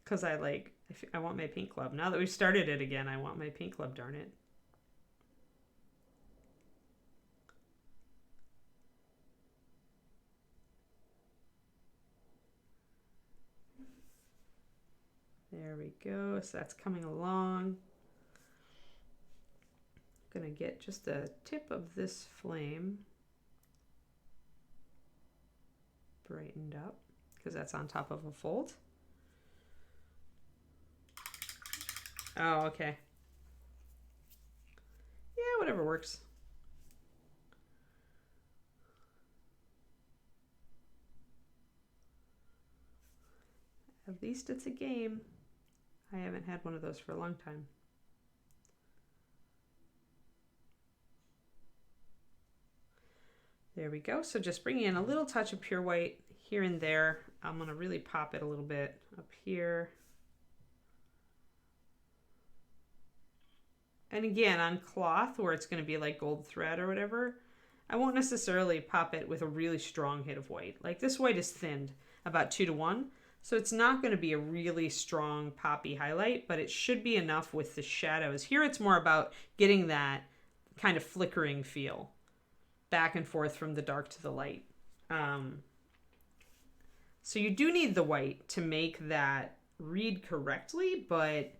Because I want my paint club. Now that we've started it again, I want my paint club, darn it. There we go. So that's coming along. I'm going to get just the tip of this flame brightened up because that's on top of a fold. Oh, okay. Yeah, whatever works. At least it's a game. I haven't had one of those for a long time. There we go. So just bringing in a little touch of pure white here and there. I'm going to really pop it a little bit up here. And again, on cloth where it's going to be like gold thread or whatever, I won't necessarily pop it with a really strong hit of white. Like this white is thinned about 2-to-1. So it's not going to be a really strong poppy highlight, but it should be enough with the shadows. Here it's more about getting that kind of flickering feel back and forth from the dark to the light. So you do need the white to make that read correctly, but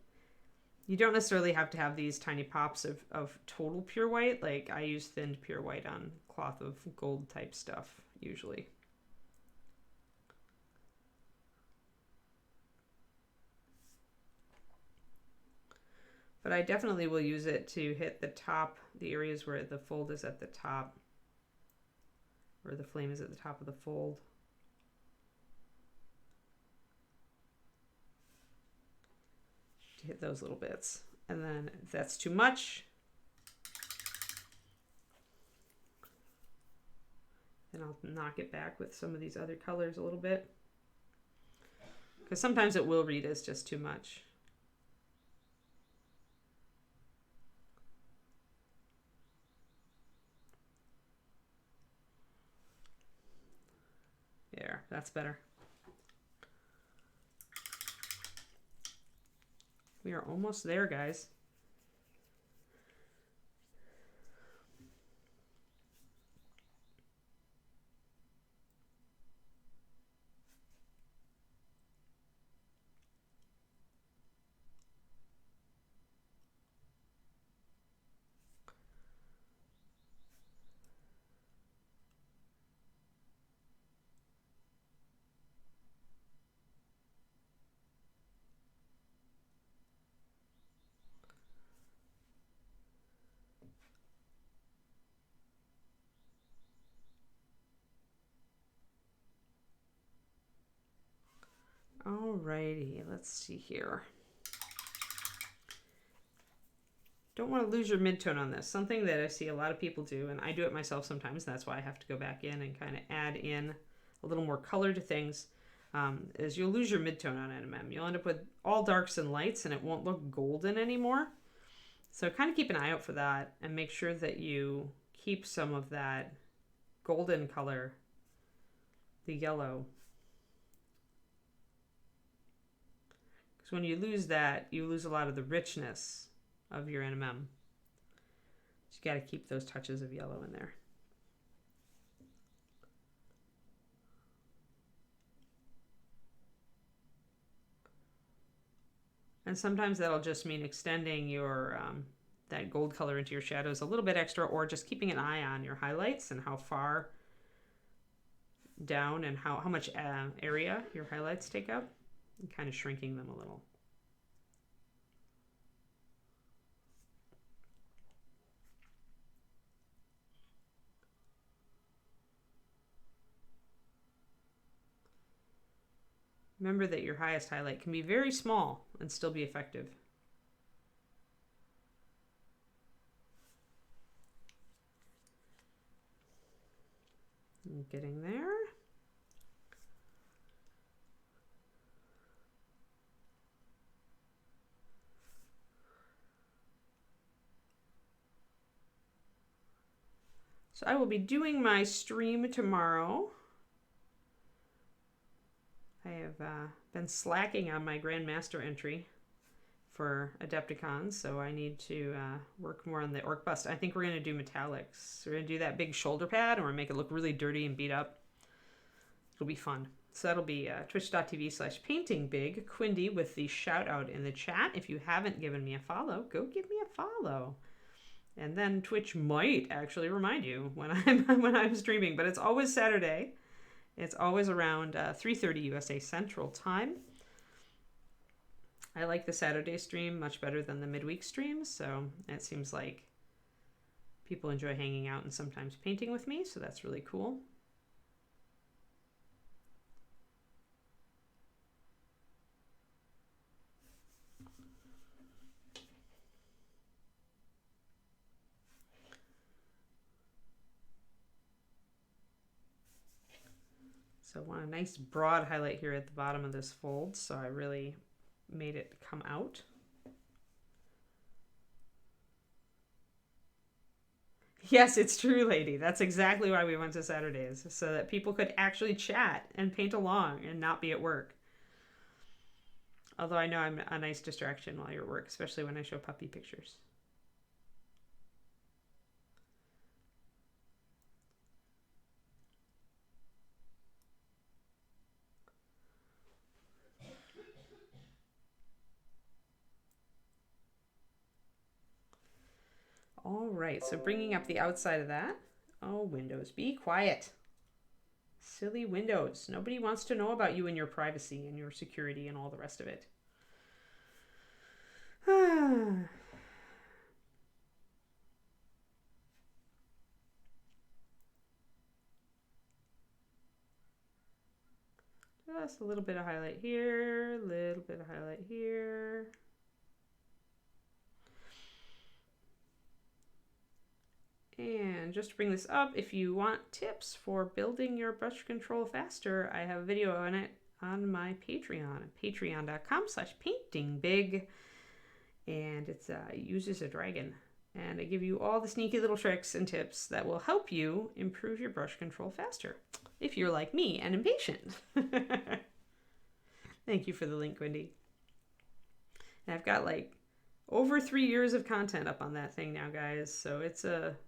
you don't necessarily have to have these tiny pops of total pure white. Like I use thinned pure white on cloth of gold type stuff usually. But I definitely will use it to hit the top, the areas where the fold is at the top, or the flame is at the top of the fold. To hit those little bits. And then if that's too much, then I'll knock it back with some of these other colors a little bit. Because sometimes it will read as just too much. There, that's better. We are almost there, guys. Alrighty, let's see here. Don't want to lose your midtone on this. Something that I see a lot of people do, and I do it myself sometimes, that's why I have to go back in and kind of add in a little more color to things, is you'll lose your midtone on NMM. You'll end up with all darks and lights, and it won't look golden anymore. So kind of keep an eye out for that, and make sure that you keep some of that golden color, the yellow. Because when you lose that, you lose a lot of the richness of your NMM. So you got to keep those touches of yellow in there. And sometimes that'll just mean extending your that gold color into your shadows a little bit extra, or just keeping an eye on your highlights and how far down and how much area your highlights take up, and kind of shrinking them a little. Remember that your highest highlight can be very small and still be effective. I'm getting there. So I will be doing my stream tomorrow. I have been slacking on my Grandmaster entry for Adepticons, so I need to work more on the Orc Bust. I think we're going to do metallics. We're going to do that big shoulder pad, and we're going to make it look really dirty and beat up. It'll be fun. So that'll be twitch.tv/paintingbig, Quindy with the shout out in the chat. If you haven't given me a follow, go give me a follow. And then Twitch might actually remind you when I'm streaming, but it's always Saturday. It's always around 3:30 USA Central Time. I like the Saturday stream much better than the midweek stream, so it seems like people enjoy hanging out and sometimes painting with me, so that's really cool. So I want a nice broad highlight here at the bottom of this fold, so I really made it come out. Yes, it's true, lady. That's exactly why we went to Saturdays, so that people could actually chat and paint along and not be at work. Although I know I'm a nice distraction while you're at work, especially when I show puppy pictures. All right, so bringing up the outside of that. Oh, Windows, be quiet. Silly Windows. Nobody wants to know about you and your privacy and your security and all the rest of it. Just a little bit of highlight here, a little bit of highlight here. And just to bring this up, if you want tips for building your brush control faster, I have a video on it on my Patreon, patreon.com/paintingbig. And it uses a dragon. And I give you all the sneaky little tricks and tips that will help you improve your brush control faster, if you're like me and impatient. Thank you for the link, Wendy. And I've got like over 3 years of content up on that thing now, guys. So it's a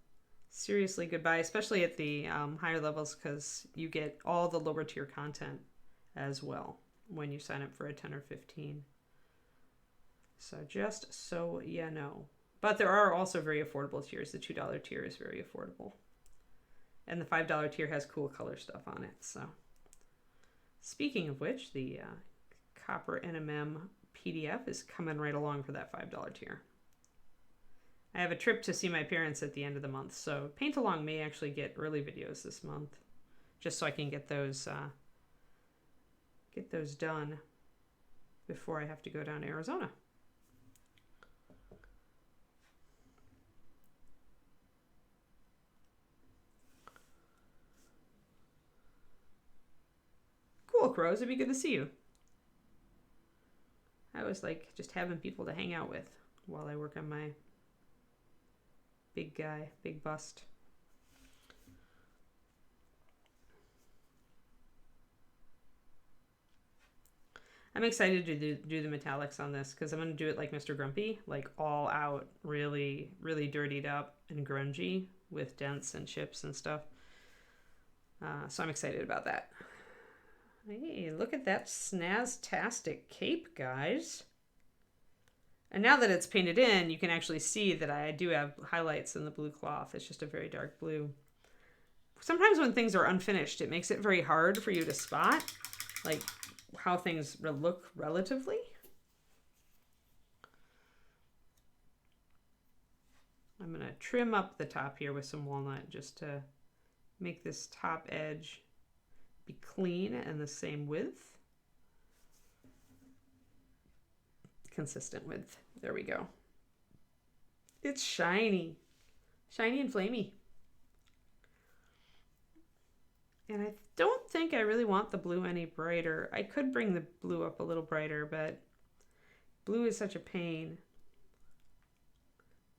seriously good buy, especially at the higher levels, because you get all the lower tier content as well when you sign up for a 10 or 15. So just so you know. But there are also very affordable tiers. The $2 tier is very affordable. And the $5 tier has cool color stuff on it. So speaking of which, the Copper NMM PDF is coming right along for that $5 tier. I have a trip to see my parents at the end of the month, so Paint Along may actually get early videos this month, just so I can get those done. before I have to go down to Arizona. Cool, Crows. It'd be good to see you. I always like just having people to hang out with while I work on my big guy, big bust. I'm excited to do the metallics on this because I'm going to do it like Mr. Grumpy, like all out, really, really dirtied up and grungy with dents and chips and stuff. So I'm excited about that. Hey, look at that snaztastic cape, guys. And now that it's painted in, you can actually see that I do have highlights in the blue cloth. It's just a very dark blue. Sometimes when things are unfinished, it makes it very hard for you to spot, like, how things look relatively. I'm going to trim up the top here with some walnut just to make this top edge be clean and the same width. Consistent width. There we go. It's shiny. Shiny and flamey. And I don't think I really want the blue any brighter. I could bring the blue up a little brighter, but blue is such a pain.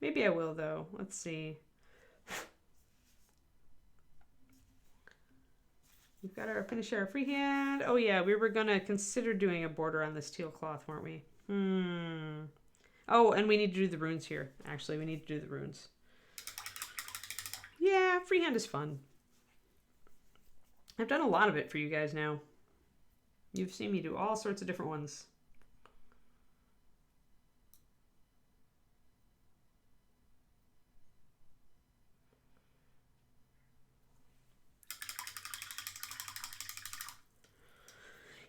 Maybe I will though. Let's see. We've got our finish our freehand. Oh yeah, we were gonna consider doing a border on this teal cloth, weren't we? Oh, and we need to do the runes here. Actually, we need to do the runes. Yeah, freehand is fun. I've done a lot of it for you guys now. You've seen me do all sorts of different ones.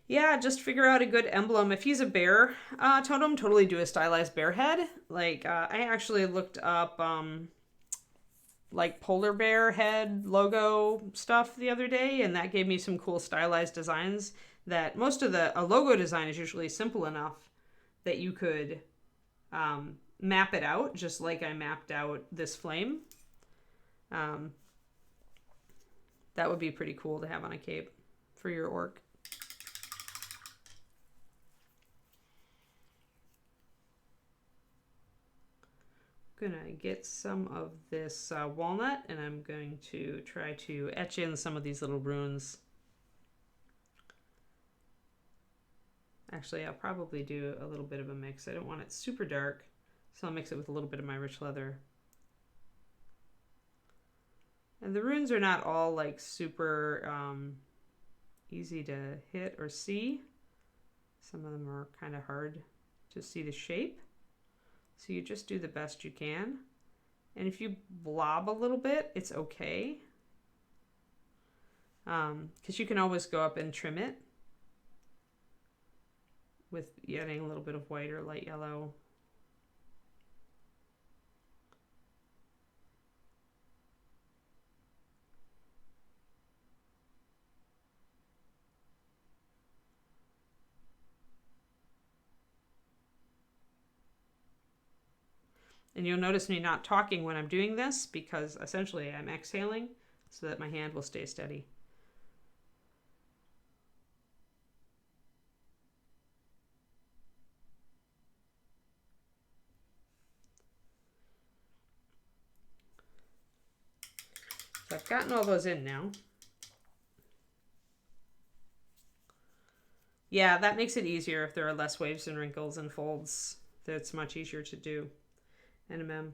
Yeah, just figure out a good emblem. If he's a bear totem, totally do a stylized bear head. Like, I actually looked up like polar bear head logo stuff the other day, and that gave me some cool stylized designs that most of a logo design is usually simple enough that you could map it out, just like I mapped out this flame. That would be pretty cool to have on a cape for your orc. Gonna get some of this walnut, and I'm going to try to etch in some of these little runes. Actually, I'll probably do a little bit of a mix. I don't want it super dark, so I'll mix it with a little bit of my rich leather. And the runes are not all like super easy to hit or see. Some of them are kind of hard to see the shape. So you just do the best you can. And if you blob a little bit, it's okay. Because you can always go up and trim it with adding a little bit of white or light yellow. And you'll notice me not talking when I'm doing this because essentially I'm exhaling so that my hand will stay steady. So I've gotten all those in now. Yeah, that makes it easier if there are less waves and wrinkles and folds. That's much easier to do. NMM.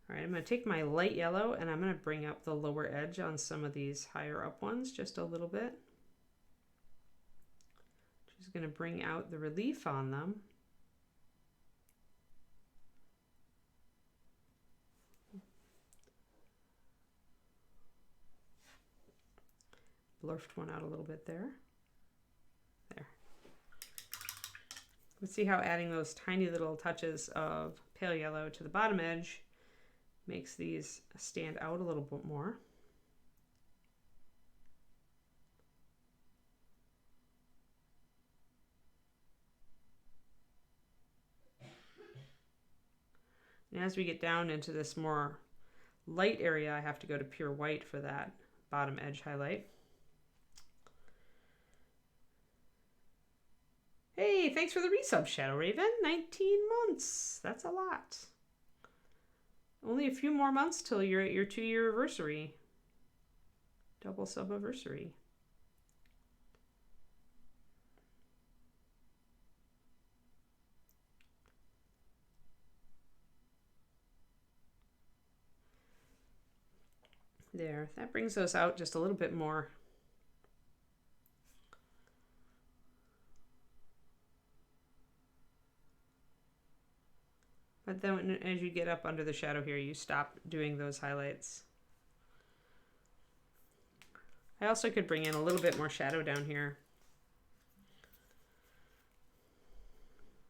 All right, I'm going to take my light yellow and I'm going to bring up the lower edge on some of these higher up ones just a little bit. Just going to bring out the relief on them. Blurfed one out a little bit there. There. Let's see how adding those tiny little touches of pale yellow to the bottom edge makes these stand out a little bit more. as we get down into this more light area, I have to go to pure white for that bottom edge highlight. Hey, thanks for the resub, Shadow Raven. 19 months. That's a lot. Only a few more months till you're at your 2-year anniversary. Double sub-anniversary. There, that brings those out just a little bit more. But then as you get up under the shadow here, you stop doing those highlights. I also could bring in a little bit more shadow down here.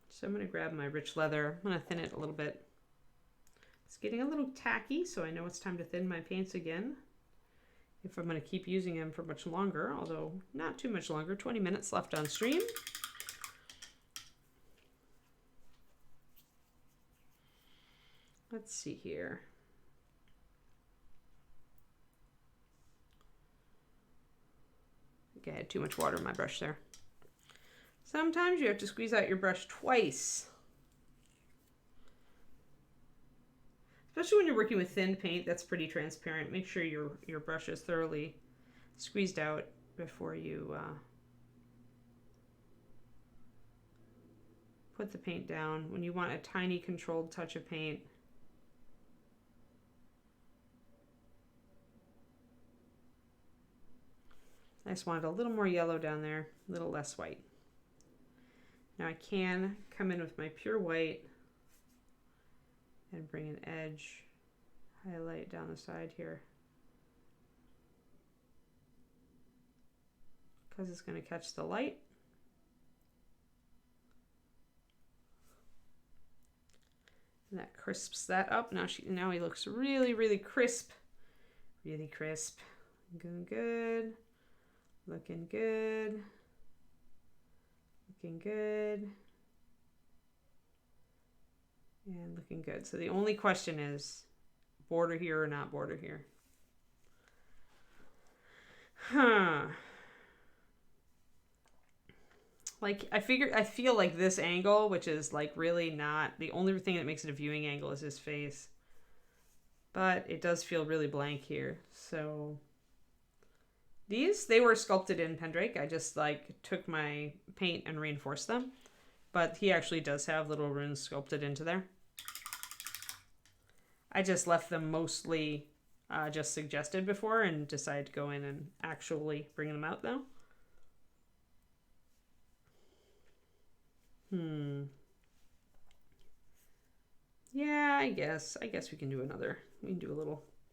So I'm going to grab my rich leather. I'm going to thin it a little bit. It's getting a little tacky, so I know it's time to thin my paints again. If I'm going to keep using them for much longer, although not too much longer, 20 minutes left on stream. Let's see here. I think I had too much water in my brush there. Sometimes you have to squeeze out your brush twice. Especially when you're working with thin paint that's pretty transparent. Make sure your brush is thoroughly squeezed out before you put the paint down. When you want a tiny controlled touch of paint, I just wanted a little more yellow down there, a little less white. Now I can come in with my pure white and bring an edge highlight down the side here, because it's going to catch the light. And that crisps that up. Now he looks really, really crisp. Really crisp. Looking good. Looking good. Looking good. And looking good. So the only question is, border here or not border here? Like, I feel like this angle, which is like really not, the only thing that makes it a viewing angle is his face. But it does feel really blank here. So they were sculpted in Pendrake. I just like took my paint and reinforced them. But he actually does have little runes sculpted into there. I just left them mostly just suggested before and decided to go in and actually bring them out now. Yeah, I guess we can do another. We can do a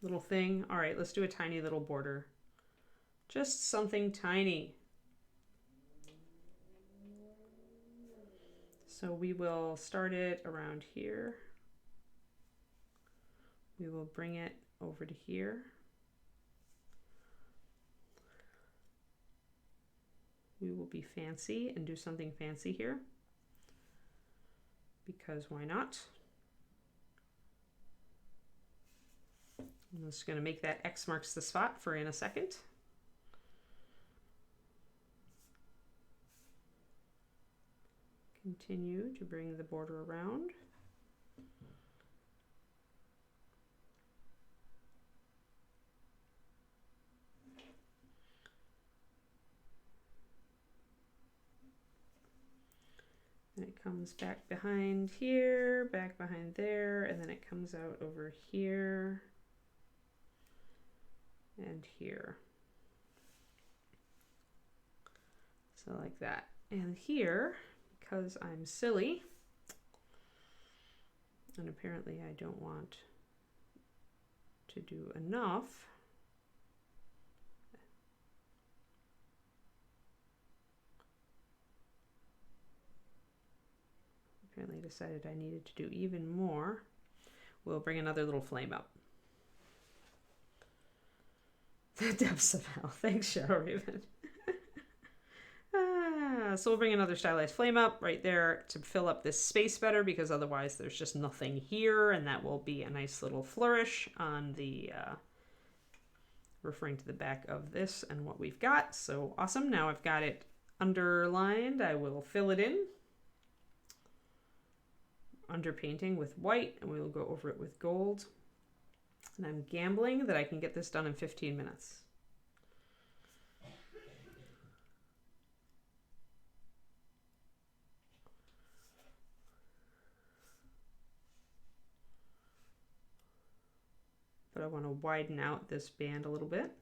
little thing. All right, let's do a tiny little border. Just something tiny. So we will start it around here. We will bring it over to here. We will be fancy and do something fancy here, because why not? I'm just going to make that X marks the spot for in a second. Continue to bring the border around. And it comes back behind here, back behind there, and then it comes out over here and here. So like that. And here, because I'm silly, and apparently I don't want to do enough, apparently decided I needed to do even more. We'll bring another little flame up. The depths of hell. Thanks, Shadow Raven. So we'll bring another stylized flame up right there to fill up this space better, because otherwise there's just nothing here, and that will be a nice little flourish on the, referring to the back of this and what we've got. So awesome. Now I've got it underlined. I will fill it in. Underpainting with white, and we will go over it with gold. And I'm gambling that I can get this done in 15 minutes. But I want to widen out this band a little bit.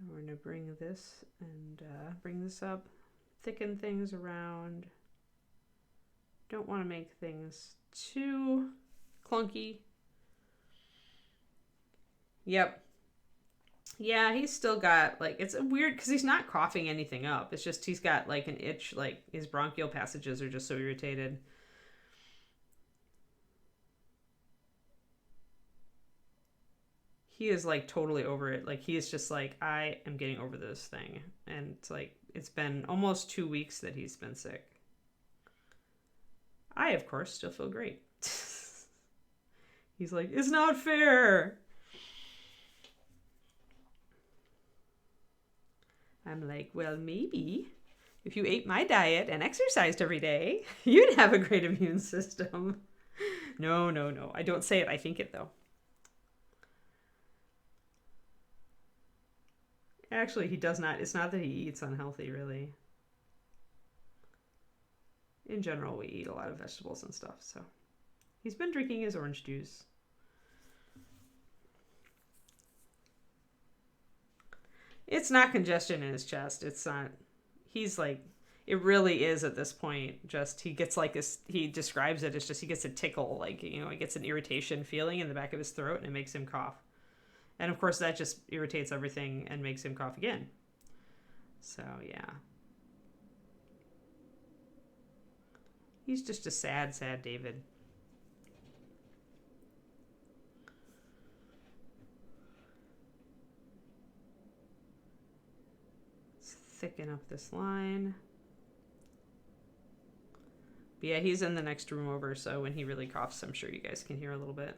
We're going to bring this and bring this up, thicken things around. Don't want to make things too clunky. Yep. Yeah, he's still got, like, it's weird because he's not coughing anything up. It's just he's got like an itch, like his bronchial passages are just so irritated. He is like totally over it. Like he is just like, I am getting over this thing. And it's like, it's been almost 2 weeks that he's been sick. I, of course, still feel great. He's like, it's not fair. I'm like, well, maybe if you ate my diet and exercised every day, you'd have a great immune system. No, no, no. I don't say it. I think it, though. Actually, he does not. It's not that he eats unhealthy, really. In general, we eat a lot of vegetables and stuff, so. He's been drinking his orange juice. It's not congestion in his chest. It's not. He's like, it really is at this point. Just, he gets like this, he describes it as just, he gets a tickle, like, you know, he gets an irritation feeling in the back of his throat and it makes him cough. And of course, that just irritates everything and makes him cough again. So, yeah. He's just a sad, sad David. Let's thicken up this line. But yeah, he's in the next room over, so when he really coughs, I'm sure you guys can hear a little bit.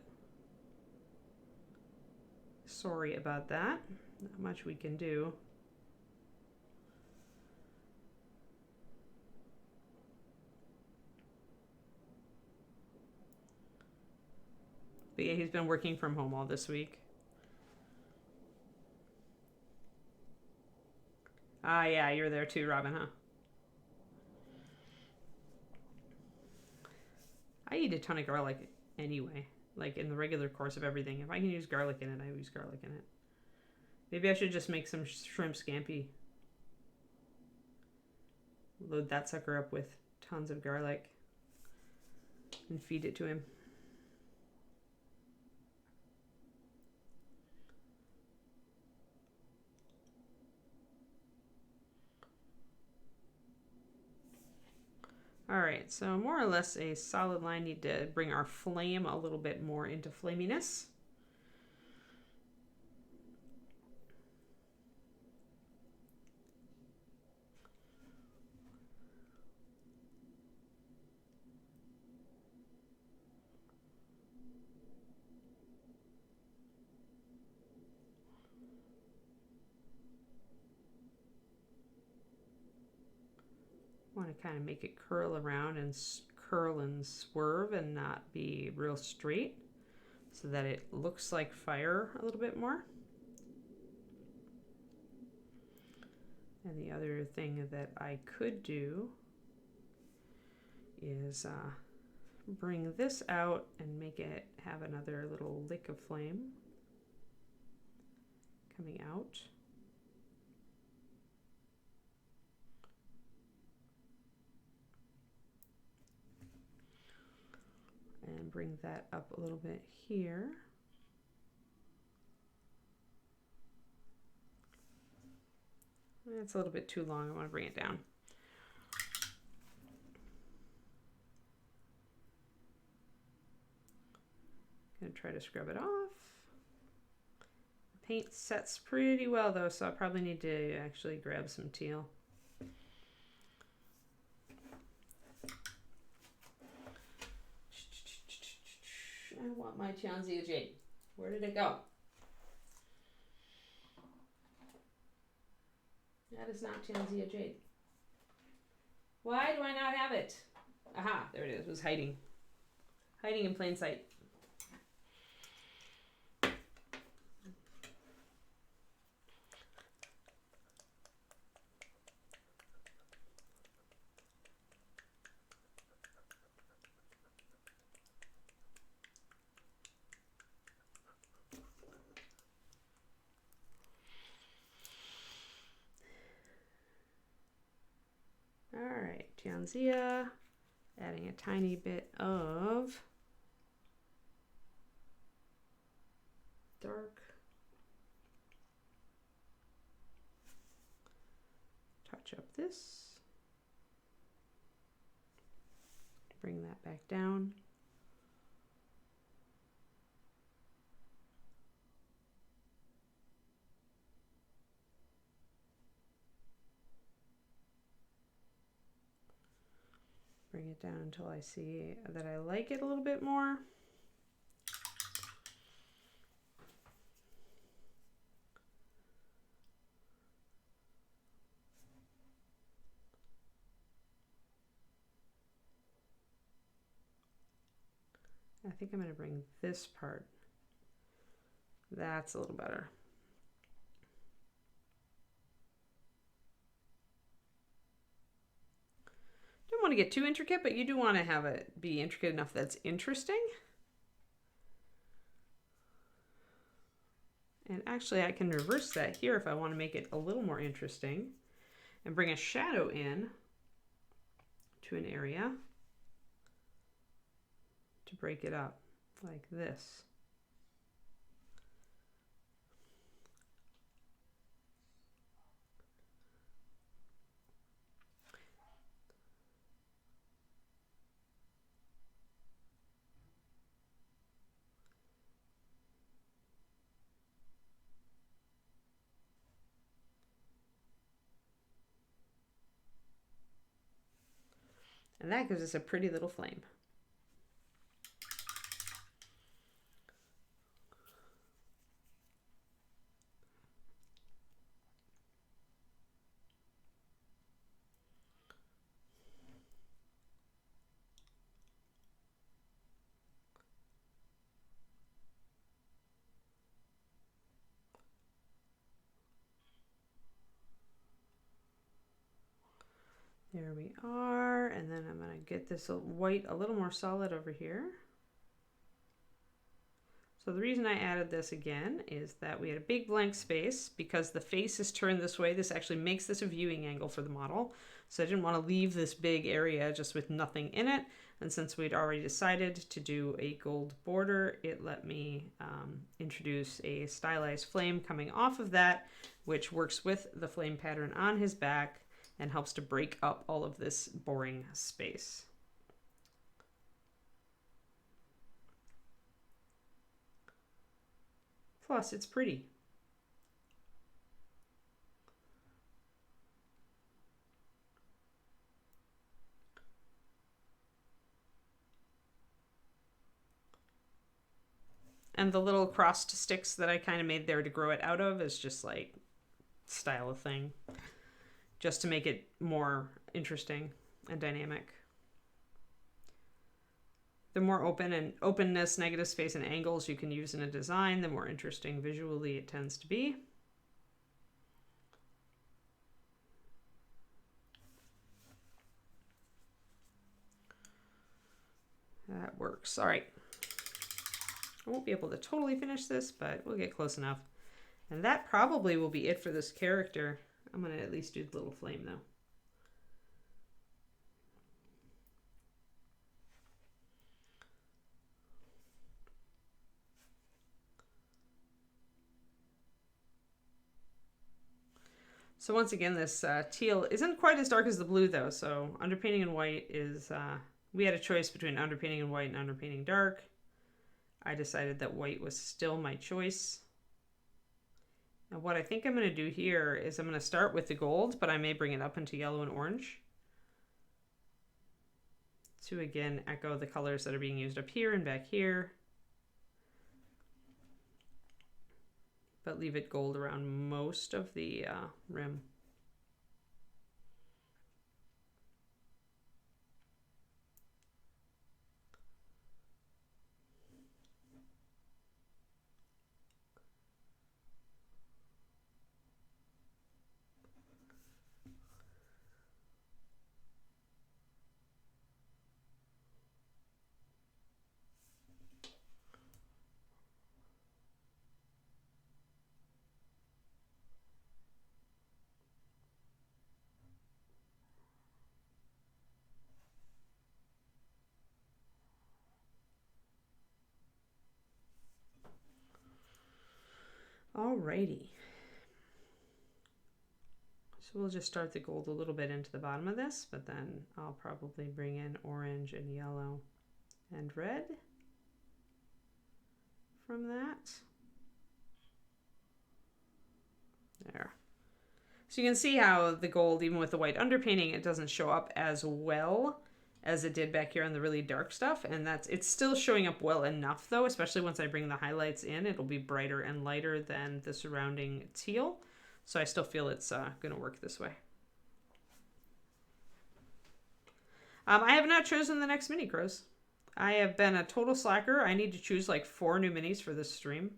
Sorry about that. Not much we can do. But yeah, he's been working from home all this week. Ah, yeah, you're there too, Robin, huh? I eat a ton of garlic anyway. Like in the regular course of everything. If I can use garlic in it, I use garlic in it. Maybe I should just make some shrimp scampi. Load that sucker up with tons of garlic and feed it to him. All right, so more or less a solid line. Need to bring our flame a little bit more into flaminess. Want to kind of make it curl around and curl and swerve and not be real straight so that it looks like fire a little bit more. And the other thing that I could do is bring this out and make it have another little lick of flame coming out. And bring that up a little bit here. It's a little bit too long. I want to bring it down. Gonna try to scrub it off. The paint sets pretty well though, so I probably need to actually grab some teal. I want my Tianzia jade. Where did it go? That is not Tianzia jade. Why do I not have it? Aha, there it is. It was hiding. Hiding in plain sight. Alright, Tianzia, adding a tiny bit of dark. Touch up this. Bring that back down. Bring it down until I see that I like it a little bit more. I think I'm going to bring this part. That's a little better. Don't want to get too intricate, but you do want to have it be intricate enough that's interesting. And actually I can reverse that here if I want to make it a little more interesting and bring a shadow in to an area to break it up like this. And that gives us a pretty little flame. There we are, and then I'm going to get this white a little more solid over here. So the reason I added this again is that we had a big blank space because the face is turned this way. This actually makes this a viewing angle for the model. So I didn't want to leave this big area just with nothing in it. And since we'd already decided to do a gold border, it let me introduce a stylized flame coming off of that, which works with the flame pattern on his back and helps to break up all of this boring space. Plus, it's pretty. And the little crossed sticks that I kind of made there to grow it out of is just like style of thing, just to make it more interesting and dynamic. The more openness, negative space, and angles you can use in a design, the more interesting visually it tends to be. That works. All right. I won't be able to totally finish this, but we'll get close enough. And that probably will be it for this character. I'm going to at least do the little flame though. So once again, this teal isn't quite as dark as the blue though. So underpainting in white is, we had a choice between underpainting in white and underpainting dark. I decided that white was still my choice. And what I think I'm going to do here is I'm going to start with the gold, but I may bring it up into yellow and orange to again echo the colors that are being used up here and back here, but leave it gold around most of the rim. Alrighty. So we'll just start the gold a little bit into the bottom of this, but then I'll probably bring in orange and yellow and red from that. There. So you can see how the gold, even with the white underpainting, it doesn't show up as well as it did back here on the really dark stuff. And it's still showing up well enough though, especially once I bring the highlights in, it'll be brighter and lighter than the surrounding teal. So I still feel it's gonna work this way. I have not chosen the next mini crows. I have been a total slacker. I need to choose like 4 new minis for this stream.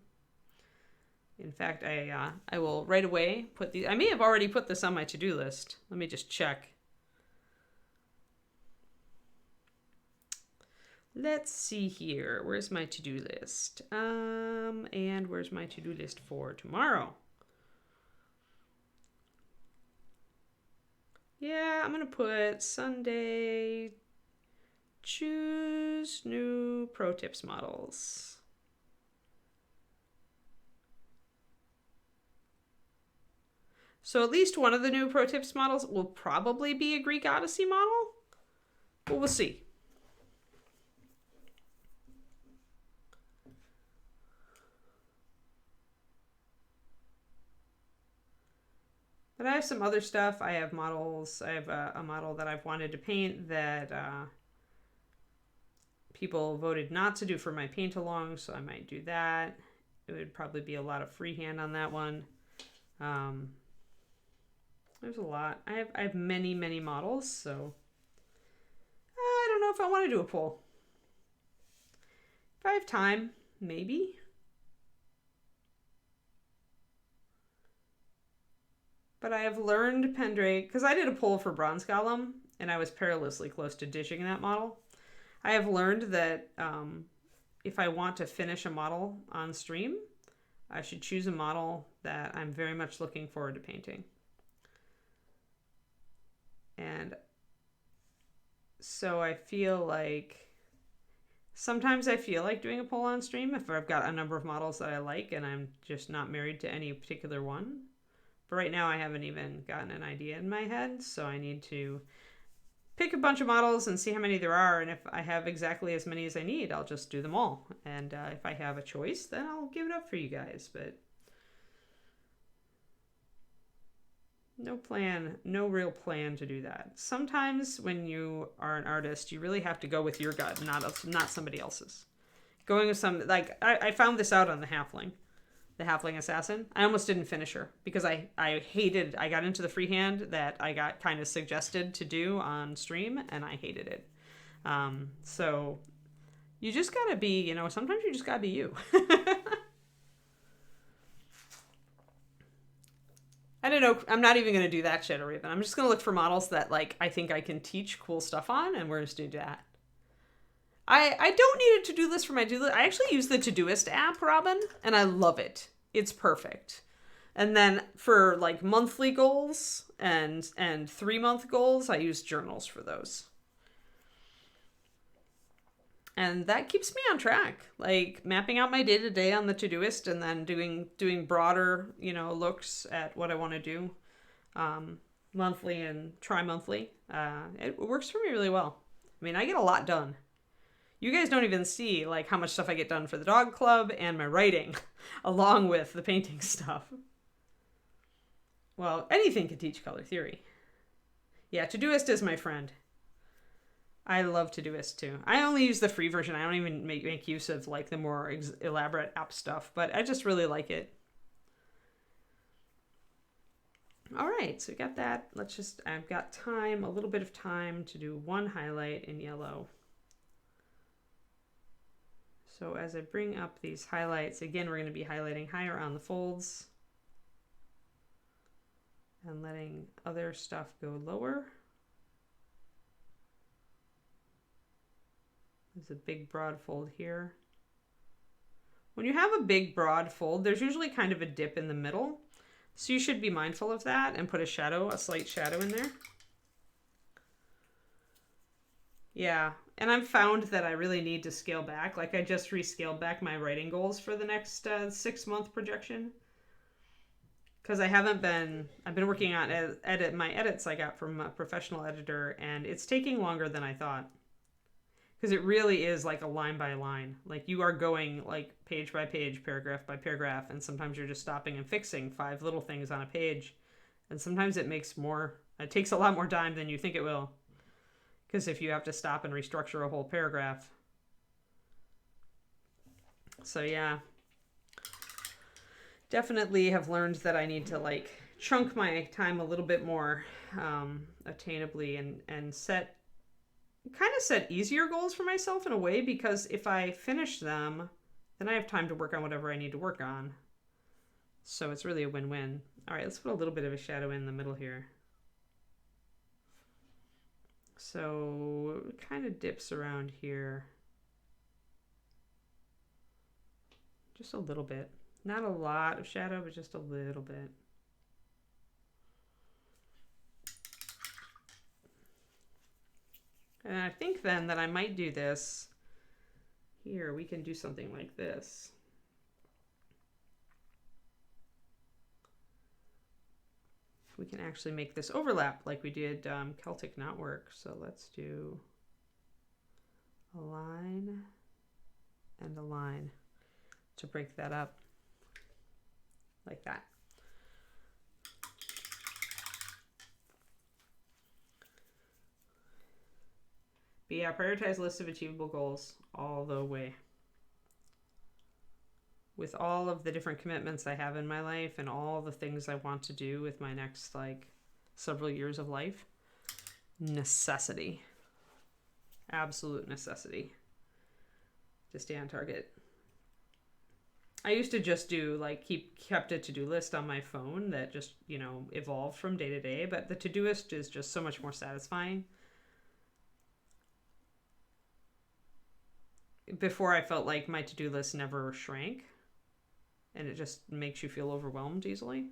In fact, I will right away put these. I may have already put this on my to-do list. Let me just check. Let's see here. Where's my to-do list? And where's my to-do list for tomorrow? Yeah, I'm gonna put Sunday. Choose new pro tips models. So at least one of the new pro tips models will probably be a Greek Odyssey model, but we'll see. But I have some other stuff. I have models. I have a model that I've wanted to paint that people voted not to do for my paint along, so I might do that. It would probably be a lot of freehand on that one. There's a lot. I have many, many models, so I don't know if I want to do a poll. If I have time, maybe. But I have learned Pendrake, because I did a poll for Bronze Golem, and I was perilously close to ditching that model. I have learned that if I want to finish a model on stream, I should choose a model that I'm very much looking forward to painting. And so I feel like, sometimes I feel like doing a poll on stream if I've got a number of models that I like and I'm just not married to any particular one. But right now I haven't even gotten an idea in my head, so I need to pick a bunch of models and see how many there are, and if I have exactly as many as I need, I'll just do them all. And if I have a choice, then I'll give it up for you guys, but no plan, no real plan to do that. Sometimes when you are an artist, you really have to go with your gut, not somebody else's. Going with some, like, I found this out on the Halfling Assassin. I almost didn't finish her because I got into the freehand that I got kind of suggested to do on stream, and I hated it. So you just gotta be, sometimes you just gotta be you. I don't know. I'm not even going to do that shit or even. I'm just going to look for models that, like, I think I can teach cool stuff on, and we're just going to do that. I don't need a to-do list for my to-do list. I actually use the Todoist app, Robin, and I love it. It's perfect. And then for like monthly goals and 3-month goals, I use journals for those. And that keeps me on track. Like mapping out my day-to-day on the Todoist and then doing broader, looks at what I want to do monthly and tri-monthly. It works for me really well. I mean, I get a lot done. You guys don't even see like how much stuff I get done for the dog club and my writing, along with the painting stuff. Well, anything can teach color theory. Yeah, Todoist is my friend. I love Todoist too. I only use the free version. I don't even make use of like the more elaborate app stuff, but I just really like it. All right, so we got that. I've got a little bit of time to do one highlight in yellow. So as I bring up these highlights, again, we're going to be highlighting higher on the folds and letting other stuff go lower. There's a big broad fold here. When you have a big broad fold, there's usually kind of a dip in the middle. So you should be mindful of that and put a slight shadow in there. Yeah, and I've found that I really need to scale back. Like I just rescaled back my writing goals for the next 6-month projection. Because I've been working on my edits I got from a professional editor, and it's taking longer than I thought. Because it really is like a line by line. Like you are going like page by page, paragraph by paragraph, and sometimes you're just stopping and fixing 5 little things on a page. And sometimes it takes a lot more time than you think it will. Because if you have to stop and restructure a whole paragraph. So yeah. Definitely have learned that I need to like chunk my time a little bit more attainably and set easier goals for myself in a way, because if I finish them, then I have time to work on whatever I need to work on. So it's really a win-win. All right, let's put a little bit of a shadow in the middle here. So it kind of dips around here. Just a little bit. Not a lot of shadow, but just a little bit. And I think then that I might do this. Here, we can do something like this. We can actually make this overlap like we did Celtic Knotwork. So let's do a line and a line to break that up like that. But yeah, prioritize list of achievable goals all the way. With all of the different commitments I have in my life and all the things I want to do with my next like several years of life, necessity. Absolute necessity to stay on target. I used to just do like kept a to-do list on my phone that just, evolved from day to day, but the Todoist is just so much more satisfying. Before I felt like my to-do list never shrank, and it just makes you feel overwhelmed easily.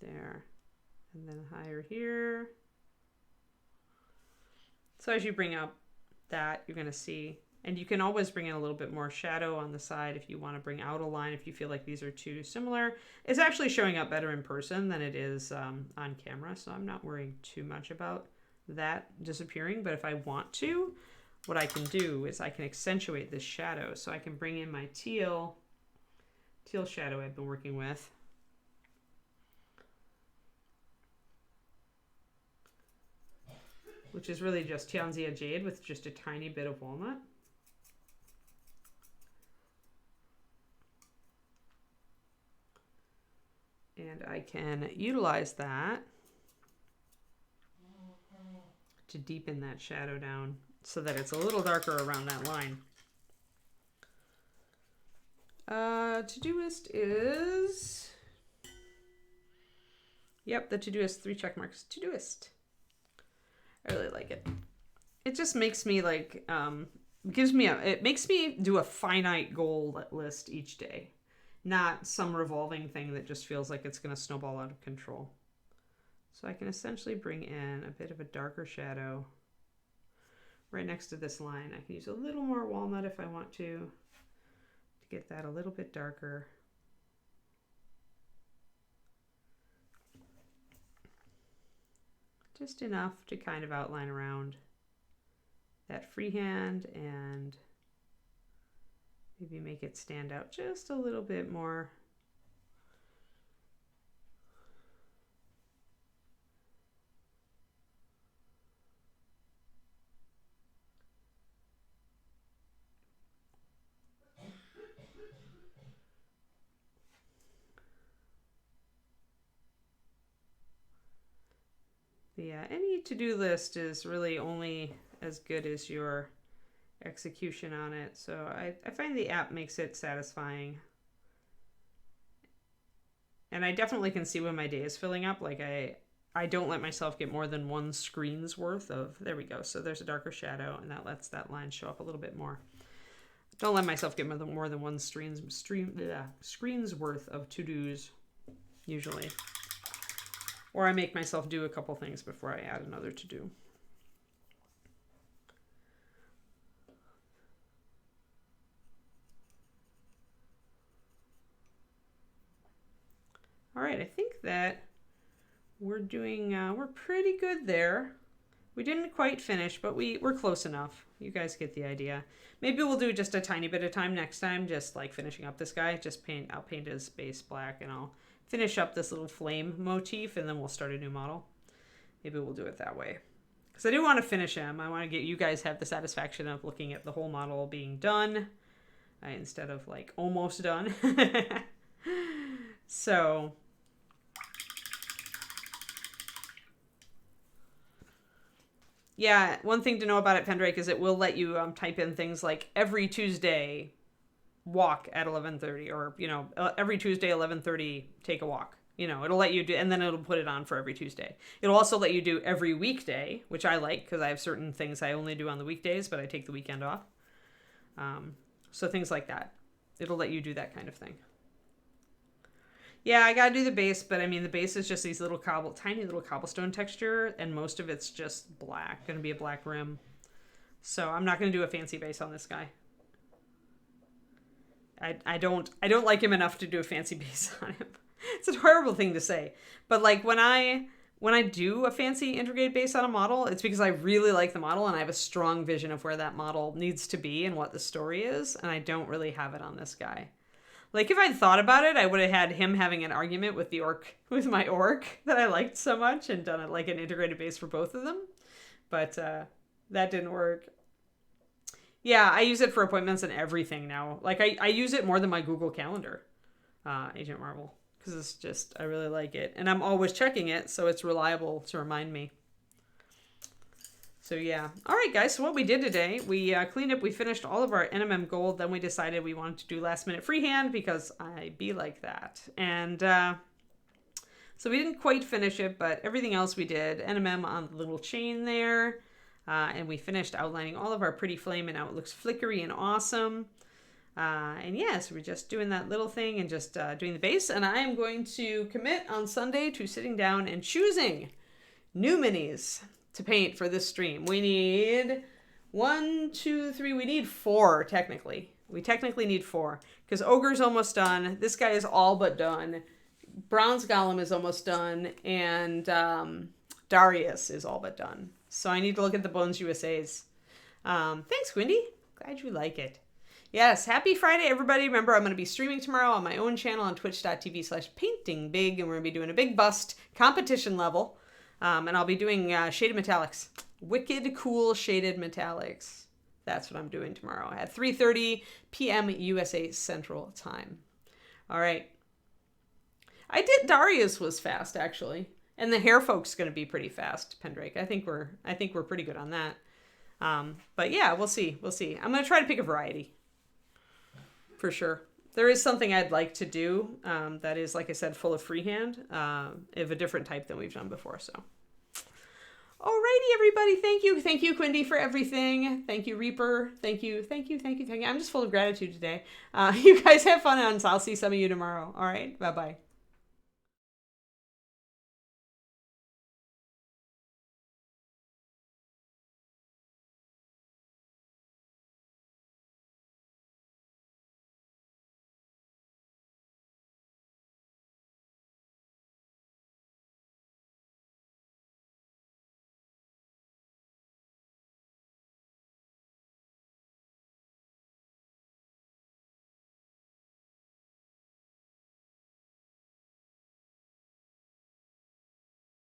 There. And then higher here. So as you bring up that, you're going to see, and you can always bring in a little bit more shadow on the side if you want to bring out a line, if you feel like these are too similar. It's actually showing up better in person than it is on camera, so I'm not worrying too much about that disappearing. But if I want to, what I can do is I can accentuate this shadow. So I can bring in my teal shadow I've been working with. Which is really just Tianzia Jade with just a tiny bit of walnut. And I can utilize that to deepen that shadow down so that it's a little darker around that line. Todoist is... Yep, the Todoist 3 check marks. Todoist. I really like it. it just makes me like, it makes me do a finite goal list each day, not some revolving thing that just feels like it's going to snowball out of control. So I can essentially bring in a bit of a darker shadow right next to this line. I can use a little more walnut if I want to get that a little bit darker. Just enough to kind of outline around that freehand and maybe make it stand out just a little bit more. Yeah, any to-do list is really only as good as your execution on it. So I find the app makes it satisfying. And I definitely can see when my day is filling up. Like I don't let myself get more than one screen's worth of, there we go. So there's a darker shadow and that lets that line show up a little bit more. Don't let myself get more than one screen's worth of to-dos usually. Or I make myself do a couple things before I add another to-do. All right, I think that we're pretty good there. We didn't quite finish, but we're close enough. You guys get the idea. Maybe we'll do just a tiny bit of time next time, just like finishing up this guy. I'll paint his base black and I'll finish up this little flame motif and then we'll start a new model. Maybe we'll do it that way. Because I do want to finish him. I want to get you guys have the satisfaction of looking at the whole model being done instead of like almost done. So yeah, one thing to know about it, Pendrake, is it will let you type in things like every Tuesday walk at 11:30, or every Tuesday 11:30 take a walk. It'll let you do, and then it'll put it on for every Tuesday. It'll also let you do every weekday, which I like because I have certain things I only do on the weekdays, but I take the weekend off. So things like that. It'll let you do that kind of thing. Yeah, I gotta do the base, but I mean the base is just these tiny little cobblestone texture, and most of it's just black. Gonna be a black rim. So I'm not gonna do a fancy base on this guy. I don't like him enough to do a fancy base on him. It's a horrible thing to say, but like when I do a fancy integrated base on a model, it's because I really like the model and I have a strong vision of where that model needs to be and what the story is, and I don't really have it on this guy. Like if I'd thought about it, I would have had him having an argument with my orc that I liked so much and done it like an integrated base for both of them, but that didn't work. Yeah, I use it for appointments and everything now. Like I use it more than my Google Calendar, Agent Marvel, because it's just, I really like it. And I'm always checking it, so it's reliable to remind me. So yeah. All right, guys, so what we did today, we cleaned up, we finished all of our NMM gold, then we decided we wanted to do last minute freehand because I be like that. And so we didn't quite finish it, but everything else we did, NMM on the little chain there. And we finished outlining all of our pretty flame, and now it looks flickery and awesome. And yeah, so we're just doing that little thing and just doing the base. And I am going to commit on Sunday to sitting down and choosing new minis to paint for this stream. We need 1, 2, 3. We need 4 technically. We technically need 4 because Ogre's almost done. This guy is all but done. Bronze Golem is almost done, and Darius is all but done. So I need to look at the Bones USAs. Thanks, Wendy. Glad you like it. Yes, happy Friday, everybody. Remember, I'm going to be streaming tomorrow on my own channel on twitch.tv/paintingbig, and we're going to be doing a big bust competition level. And I'll be doing shaded metallics. Wicked cool shaded metallics. That's what I'm doing tomorrow at 3:30 p.m. USA Central Time. All right. Darius was fast, actually. And the hair folk's going to be pretty fast, Pendrake. I think we're pretty good on that. But yeah, we'll see. I'm going to try to pick a variety. For sure. There is something I'd like to do that is, like I said, full of freehand, of a different type than we've done before. So, Alrighty, everybody. Thank you. Thank you, Quindy, for everything. Thank you, Reaper. Thank you. Thank you. Thank you. Thank you. I'm just full of gratitude today. You guys have fun, and I'll see some of you tomorrow. All right. Bye-bye.